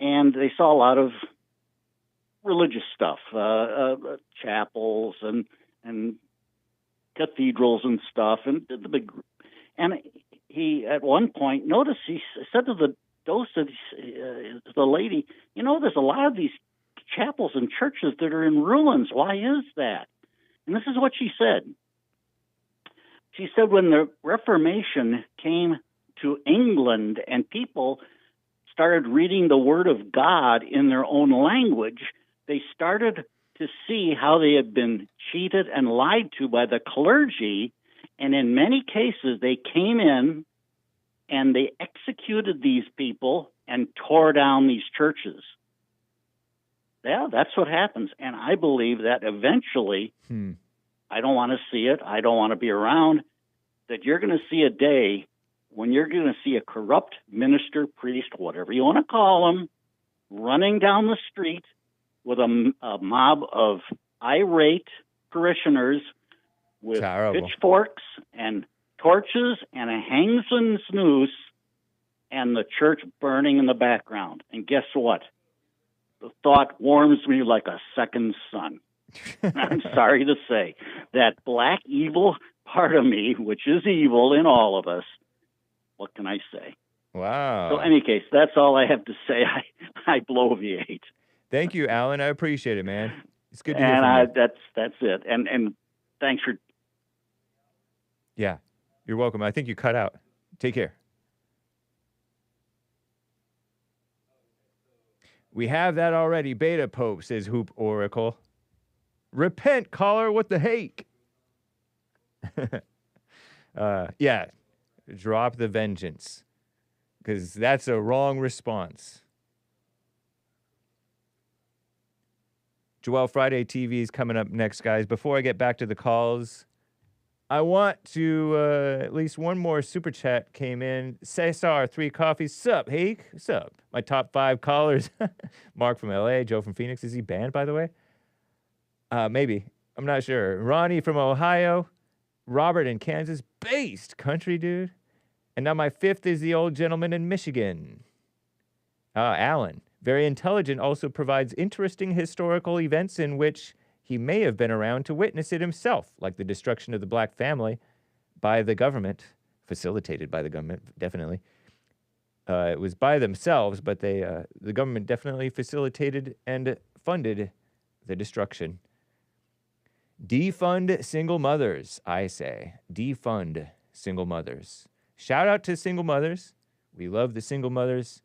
and they saw a lot of religious stuff, chapels and cathedrals and stuff, and did the big. And he, at one point, noticed, he said to the the lady, you know, there's a lot of these chapels and churches that are in ruins. Why is that? And this is what she said. She said when the Reformation came to England and people started reading the Word of God in their own language, they started to see how they had been cheated and lied to by the clergy. And in many cases, they came in and they executed these people and tore down these churches. Yeah, that's what happens. And I believe that eventually, I don't want to see it, I don't want to be around, that you're going to see a day when you're going to see a corrupt minister, priest, whatever you want to call him, running down the street with a mob of irate parishioners with pitchforks and torches and a hangs and snooze, and the church burning in the background. And guess what? The thought warms me like a second sun. I'm sorry to say that black evil part of me, which is evil in all of us, what can I say? Wow. So, in any case, that's all I have to say. I bloviate. Thank you, Alan. I appreciate it, man. It's good to hear from you. That's it. And thanks for. Yeah, you're welcome. I think you cut out. Take care. We have that already. Beta Pope, says Hoop Oracle. Repent, caller. What the hake? Yeah. Drop the vengeance. Because that's a wrong response. Joel Friday TV is coming up next, guys. Before I get back to the calls, I want to, at least one more super chat came in. Cesar, 3 coffees. Sup, Hake? Sup? My top 5 callers. Mark from LA, Joe from Phoenix. Is he banned, by the way? Maybe. I'm not sure. Ronnie from Ohio. Robert in Kansas. Based country dude. And now my 5th is the old gentleman in Michigan. Alan. Very intelligent, also provides interesting historical events in which he may have been around to witness it himself, like the destruction of the black family by the government, facilitated by the government, definitely. It was by themselves, but the government definitely facilitated and funded the destruction. Defund single mothers, I say. Defund single mothers. Shout out to single mothers. We love the single mothers.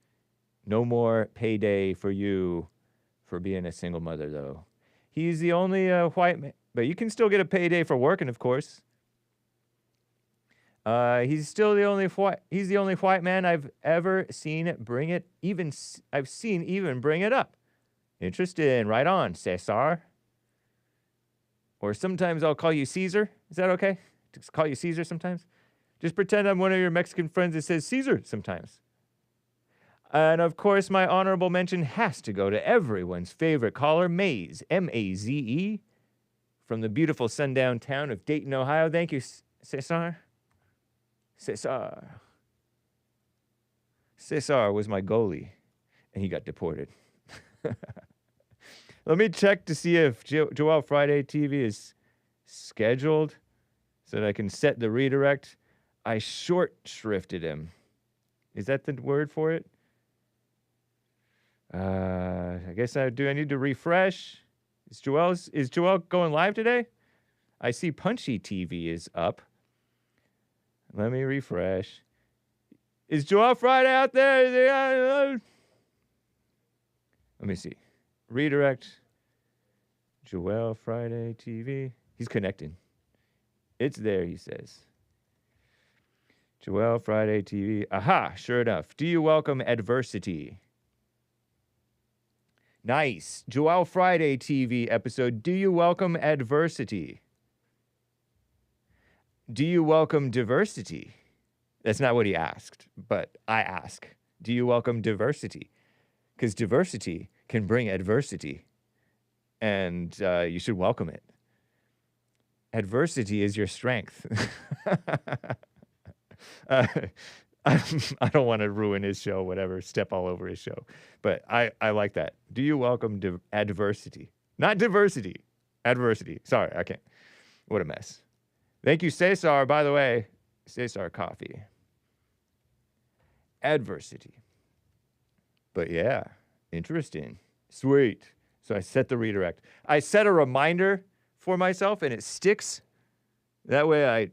No more payday for you for being a single mother, though. He's the only white man, but you can still get a payday for working, of course. He's still the only white man I've ever seen bring it, even bring it up. Interesting. Right on, Cesar. Or sometimes I'll call you Cesar. Is that okay? Just call you Cesar sometimes? Just pretend I'm one of your Mexican friends that says Cesar sometimes. And, of course, my honorable mention has to go to everyone's favorite caller, Maze, M-A-Z-E, from the beautiful sundown town of Dayton, Ohio. Thank you, Cesar. Cesar. Cesar was my goalie, and he got deported. Let me check to see if Joel Friday TV is scheduled so that I can set the redirect. I short shrifted him. Is that the word for it? I guess I need to refresh. Is Joel going live today? I see Punchy TV is up. Let me refresh. Is Joel Friday out there? Let me see. Redirect. Joel Friday TV. He's connecting. It's there, he says. Joel Friday TV. Aha, sure enough. Do you welcome adversity? Nice. Joel Friday TV episode. Do you welcome adversity? Do you welcome diversity? That's not what he asked, but I ask. Do you welcome diversity? Because diversity can bring adversity, and you should welcome it. adversity is your strength. I don't want to ruin his show, whatever, step all over his show. But I like that. Do you welcome adversity? Not diversity. Adversity. Sorry, I can't. What a mess. Thank you, Cesar, by the way. Cesar coffee. Adversity. But yeah, interesting. Sweet. So I set the redirect. I set a reminder for myself, and it sticks. That way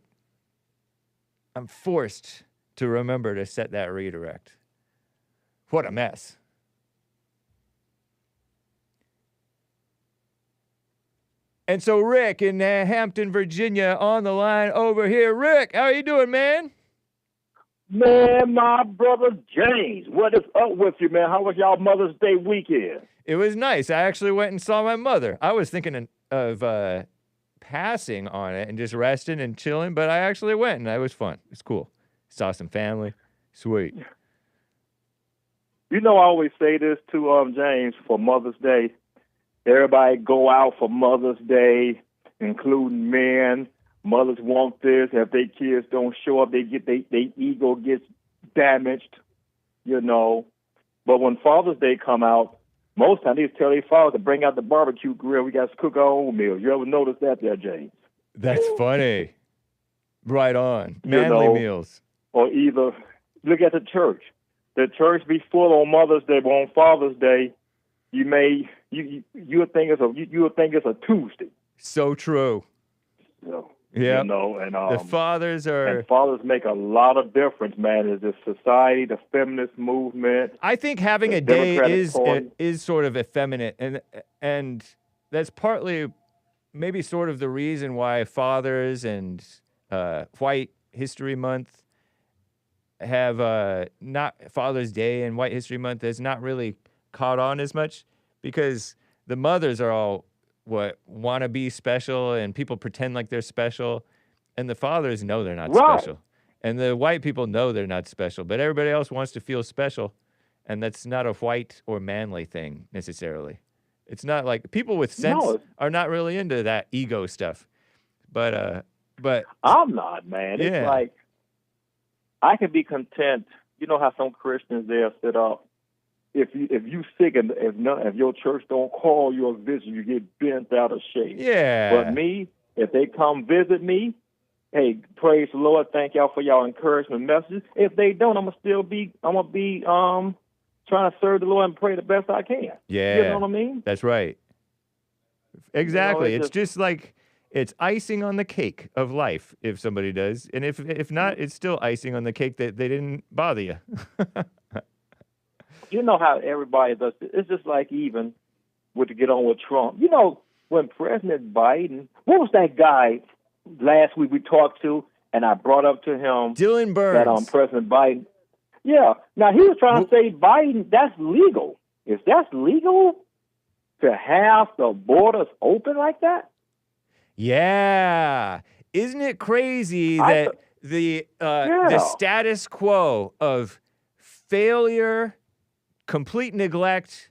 I'm forced to remember to set that redirect. What a mess. And so Rick in Hampton, Virginia on the line over here. Rick, how are you doing, man? Man, my brother James, what is up with you, man? How was y'all Mother's Day weekend? It was nice. I actually went and saw my mother. I was thinking of passing on it and just resting and chilling, but I actually went, and it was fun. It's cool. Saw some family. Sweet. You know, I always say this to James for Mother's Day. Everybody go out for Mother's Day, including men. Mothers want this. If their kids don't show up, they ego gets damaged, you know. But when Father's Day come out, most times they tell their fathers to bring out the barbecue grill. We got to cook our own meals. You ever notice that there, James? That's funny. Right on. Manly meals. Or either look at the church. The church be full on Mother's Day, but on Father's Day, you would think it's a Tuesday. So true. So, yeah. You know, and the fathers make a lot of difference, man. Is the society, the feminist movement. I think having a day is sort of effeminate, and that's partly maybe sort of the reason why fathers and White History Month have not Father's Day and White History Month has not really caught on as much, because the mothers are all want to be special, and people pretend like they're special, and the fathers know they're not special, and the white people know they're not special, but everybody else wants to feel special, and that's not a white or manly thing necessarily. It's not like people with sense are not really into that ego stuff, but I'm not, man. It's like I can be content. You know how some Christians they'll sit up. If you sick and if your church don't call you a visit, you get bent out of shape. Yeah. But me, if they come visit me, hey, praise the Lord, thank y'all for y'all encouragement messages. If they don't, I'm gonna be trying to serve the Lord and pray the best I can. Yeah. You know what I mean? That's right. Exactly. You know, it's just like it's icing on the cake of life if somebody does, and if not, it's still icing on the cake that they didn't bother you. You know how everybody does it. It's just like even to get on with Trump. You know, when President Biden, what was that guy last week we talked to, and I brought up to him Dylan Burns. That President Biden. Yeah. Now, he was trying to say Biden, that's legal. If that's legal to have the borders open like that? Yeah. Isn't it crazy that the status quo of failure, complete neglect,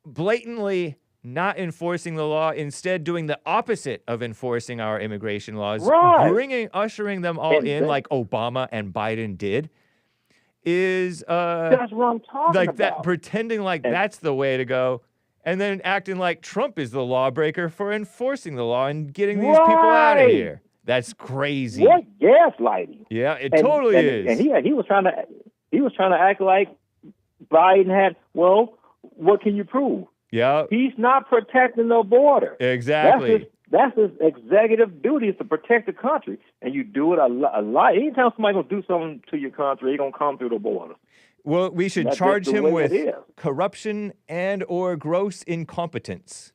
blatantly not enforcing the law, instead doing the opposite of enforcing our immigration laws, ushering them all in like Obama and Biden did, is that's what I'm talking like about. that, pretending like that's the way to go, and then acting like Trump is the lawbreaker for enforcing the law and getting these people out of here. That's crazy. What gaslighting? Yeah, it totally is. And he was trying to act like Biden had, well, what can you prove? Yeah. He's not protecting the border. Exactly. That's his executive duty, is to protect the country. And you do it a lot. Anytime somebody's going to do something to your country, they're going to come through the border. Well, we should charge him with corruption and or gross incompetence,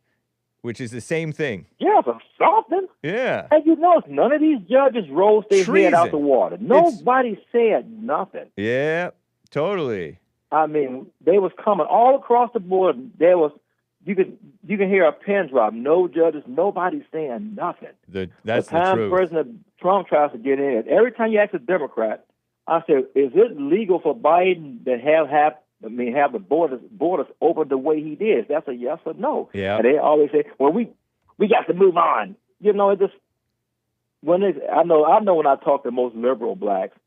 which is the same thing. Yeah, for something. Yeah. And you know, none of these judges rose their head out the water. Nobody said nothing. Yeah, totally. I mean, they was coming all across the board. There was, you can hear a pin drop. No judges, nobody saying nothing. That's the truth. President Trump tries to get in, every time you ask a Democrat, I said, is it legal for Biden to have the borders open the way he did? That's a yes or no. Yeah. And they always say, well, we got to move on. you know, it just when they, I know when I talk to most liberal blacks,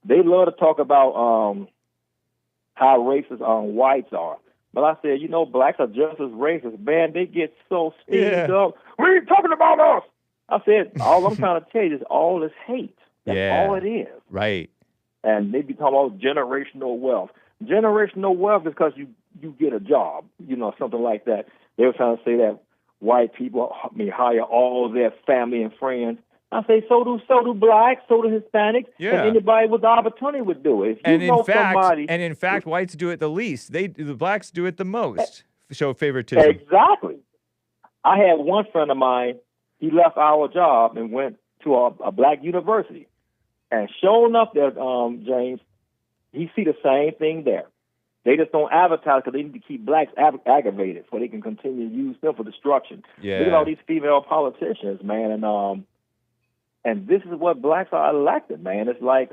they love to talk about how racist whites are. But I said, you know, blacks are just as racist. Man, they get so steamed up. We ain't talking about us. I said, all I'm trying to tell you is all is hate. That's all it is. Right. And they be talking about generational wealth. Generational wealth is because you get a job, you know, something like that. They were trying to say that white people may hire all their family and friends. I say, so do blacks, so do Hispanics, and anybody with the opportunity would do it. If you in fact, whites do it the least. The blacks do it the most. Show favoritism. Exactly. I had one friend of mine. He left our job and went to a black university, and sure enough, there, James, he see the same thing there. They just don't advertise because they need to keep blacks aggravated so they can continue to use them for destruction. Yeah. Look at all these female politicians, man, and this is what blacks are elected, man. It's like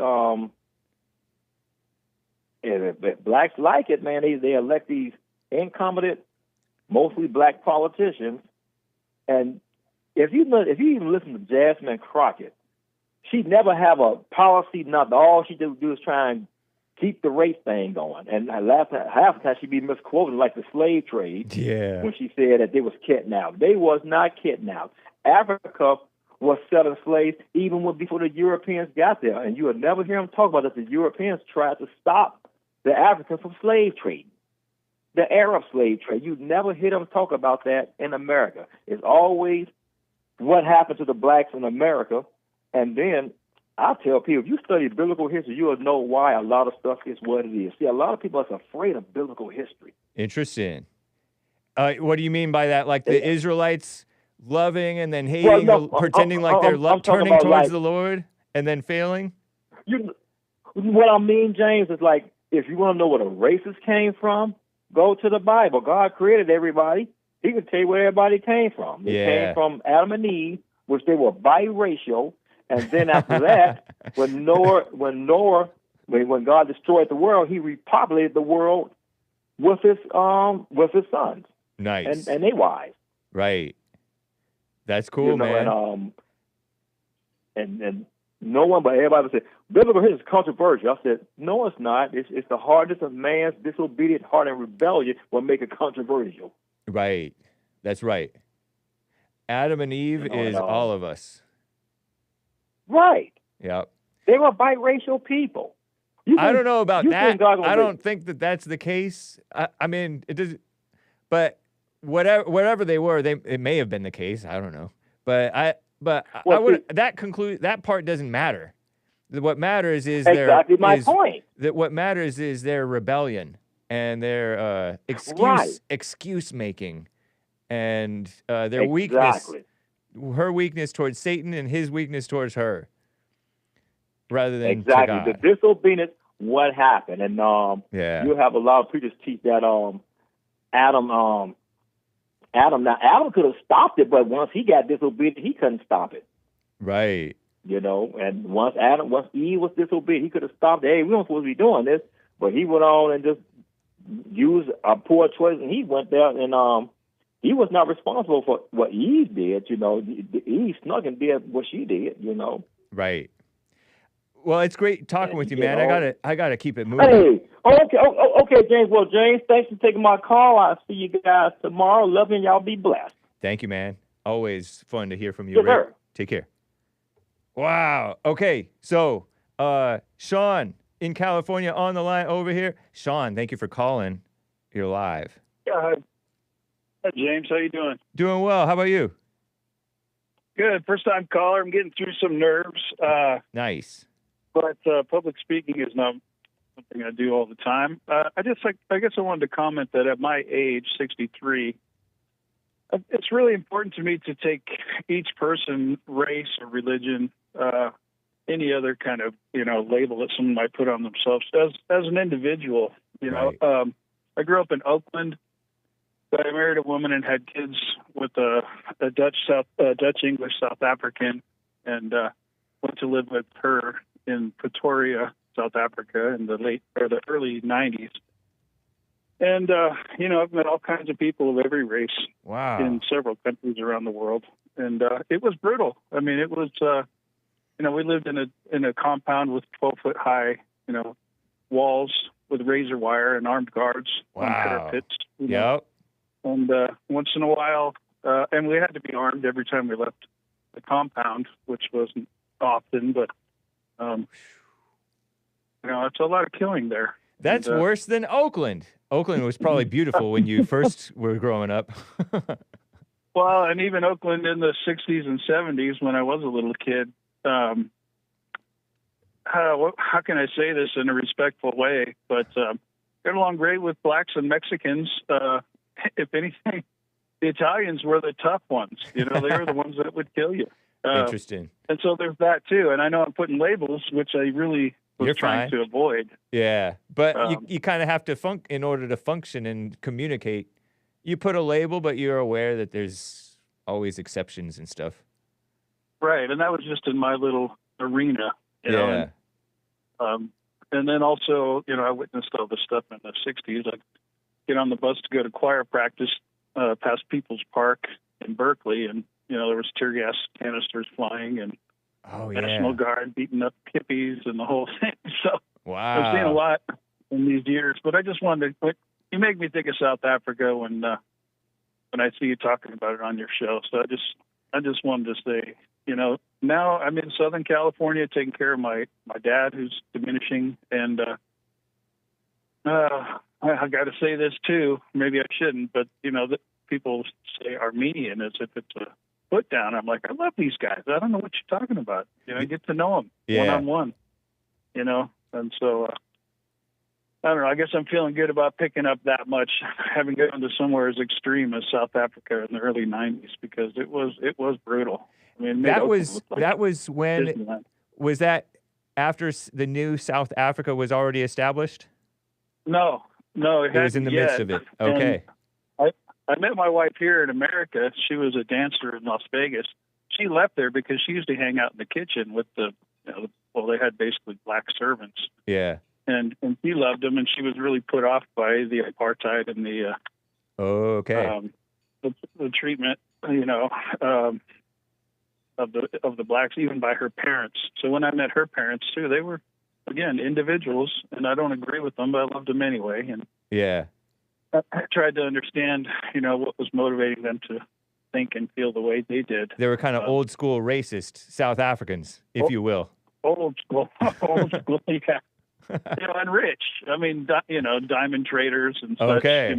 if blacks like it, man, they elect these incompetent, mostly black politicians. And if you even listen to Jasmine Crockett, she'd never have a policy, nothing. All she do is try and keep the race thing going. And half the time she'd be misquoted, like the slave trade, when she said that they was kidnapped. They was not kidnapped. Africa was selling slaves even before the Europeans got there. And you would never hear them talk about that the Europeans tried to stop the Africans from slave trading, the Arab slave trade. You'd never hear them talk about that in America. It's always what happened to the blacks in America. And then I tell people, if you study biblical history, you'll know why a lot of stuff is what it is. See, a lot of people are afraid of biblical history. Interesting. What do you mean by that? Like the Israelites loving and then hating, pretending like they're turning towards the Lord and then failing? What I mean, James, is like, if you want to know where the races came from, go to the Bible. God created everybody. He can tell you where everybody came from. They came from Adam and Eve, which they were biracial. And then after that, when God destroyed the world, he repopulated the world with his sons. Nice. And they wives. Right. That's cool, man. And no one but everybody said, biblical history is controversial. I said, no, it's not. It's the hardness of man's disobedient heart and rebellion will make it controversial. Right. That's right. Adam and Eve is all of us. Right. Yep. They were biracial people. I don't know about that. I don't think that that's the case. I mean, it does, but whatever they were, it may have been the case. I don't know. But that part doesn't matter. What matters is exactly my point. That what matters is their rebellion and their excuse making and their weakness. Her weakness towards Satan and his weakness towards her, rather than to God. The disobedience. What happened? And you have a lot of preachers teach that Adam could have stopped it, but once he got disobedient, he couldn't stop it. Right. You know, and once Eve was disobedient, he could have stopped it. Hey, we don't supposed to be doing this, but he went on and just used a poor choice, and he went there and he was not responsible for what Eve did. You know, Eve snuck and did what she did. You know. Right. Well, it's great talking with you, man. I gotta keep it moving. Hey, okay, James. Well, James, thanks for taking my call. I'll see you guys tomorrow. Love you, and y'all be blessed. Thank you, man. Always fun to hear from you, yes, Rick. Sir. Take care. Wow. Okay, so Sean in California on the line over here. Sean, thank you for calling. You're live. Hi, James. How you doing? Doing well. How about you? Good. First time caller. I'm getting through some nerves. Nice. But public speaking is not something I do all the time. I guess I wanted to comment that at my age, 63, it's really important to me to take each person, race or religion, any other kind of label that someone might put on themselves as an individual. You know, I grew up in Oakland. I married a woman and had kids with a Dutch English South African, and went to live with her in Pretoria, South Africa, in the early '90s. And, I've met all kinds of people of every race Wow. in several countries around the world. And it was brutal. I mean, it was, we lived in a compound with 12-foot high, walls with razor wire and armed guards on parapets. Yep. And once in a while, and we had to be armed every time we left the compound, which wasn't often, but, it's a lot of killing there. That's worse than Oakland. Oakland was probably beautiful when you first were growing up. Well, and even Oakland in the 60s and 70s when I was a little kid, how can I say this in a respectful way? But got along great with blacks and Mexicans. If anything, the Italians were the tough ones. They were the ones that would kill you. Interesting. And so there's that too. And I know I'm putting labels, which I really was trying to avoid. Yeah, but you kind of have to in order to function and communicate. You put a label, but you're aware that there's always exceptions and stuff. Right, and that was just in my little arena. Yeah. And then also, I witnessed all this stuff in the 60s. I'd get on the bus to go to choir practice past People's Park in Berkeley, and, there was tear gas canisters flying and National Guard beating up hippies and the whole thing. So I've seen a lot in these years. But I just wanted to, you make me think of South Africa when I see you talking about it on your show. So I just wanted to say, now I'm in Southern California taking care of my dad who's diminishing. And I got to say this too. Maybe I shouldn't, but, that people say Armenian as if it's a put down. I'm like, I love these guys. I don't know what you're talking about. I get to know them one-on-one, and so I don't know. I guess I'm feeling good about picking up that much, having gone to somewhere as extreme as South Africa in the early 90s, because it was brutal. I mean, that was when Disneyland. Was that after the new South Africa was already established? No, it was in the midst of it. Okay. And I met my wife here in America. She was a dancer in Las Vegas. She left there because she used to hang out in the kitchen with they had basically black servants. Yeah. And she loved them, and she was really put off by the apartheid and the the treatment, of the blacks, even by her parents. So when I met her parents too, they were, again, individuals, and I don't agree with them, but I loved them anyway. And I tried to understand, what was motivating them to think and feel the way they did. They were kind of old school racist South Africans, if you will. Old school, yeah. And rich. I mean, diamond traders and such. Okay.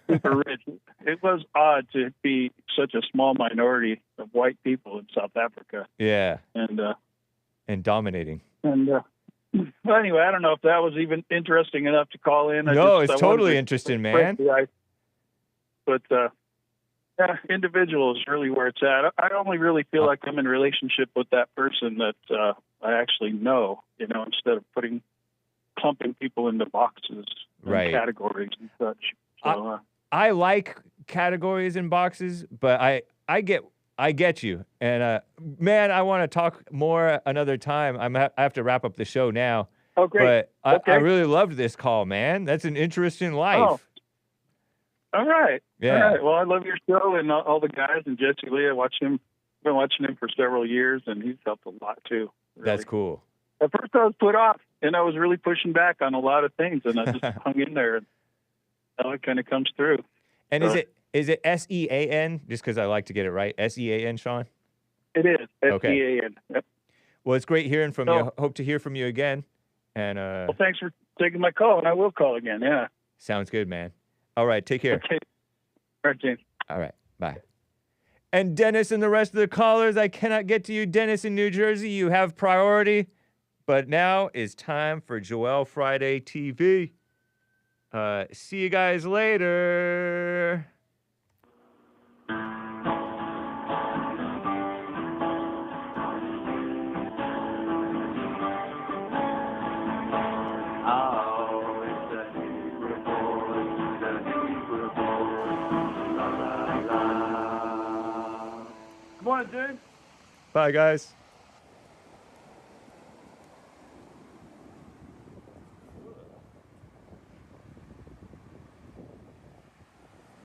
Super rich. It was odd to be such a small minority of white people in South Africa. Yeah. And dominating. And well, anyway, I don't know if that was even interesting enough to call in. It's totally interesting, man. But individual is really where it's at. I only really feel like I'm in a relationship with that person that I actually know, instead of clumping people into boxes and categories and such. So, I like categories and boxes, but I get you. And man, I want to talk more another time. I have to wrap up the show now. Oh, great. But I really loved this call, man. That's an interesting life. Oh. All right. Yeah. All right. Well, I love your show and all the guys and Jesse Lee. I've been watching him for several years, and he's helped a lot too. Really. That's cool. At first, I was put off, and I was really pushing back on a lot of things, and I just hung in there. And now it kind of comes through. And is it SEAN? Just because I like to get it right. SEAN, Sean? It is. Okay. SEAN. Yep. Well, it's great hearing from you. Hope to hear from you again. And well, thanks for taking my call, and I will call again. Yeah. Sounds good, man. All right, take care. Okay. All right, James. All right, bye. And Dennis and the rest of the callers, I cannot get to you. Dennis in New Jersey, you have priority. But now is time for Joel Friday TV. See you guys later. Good morning, dude. Bye, guys.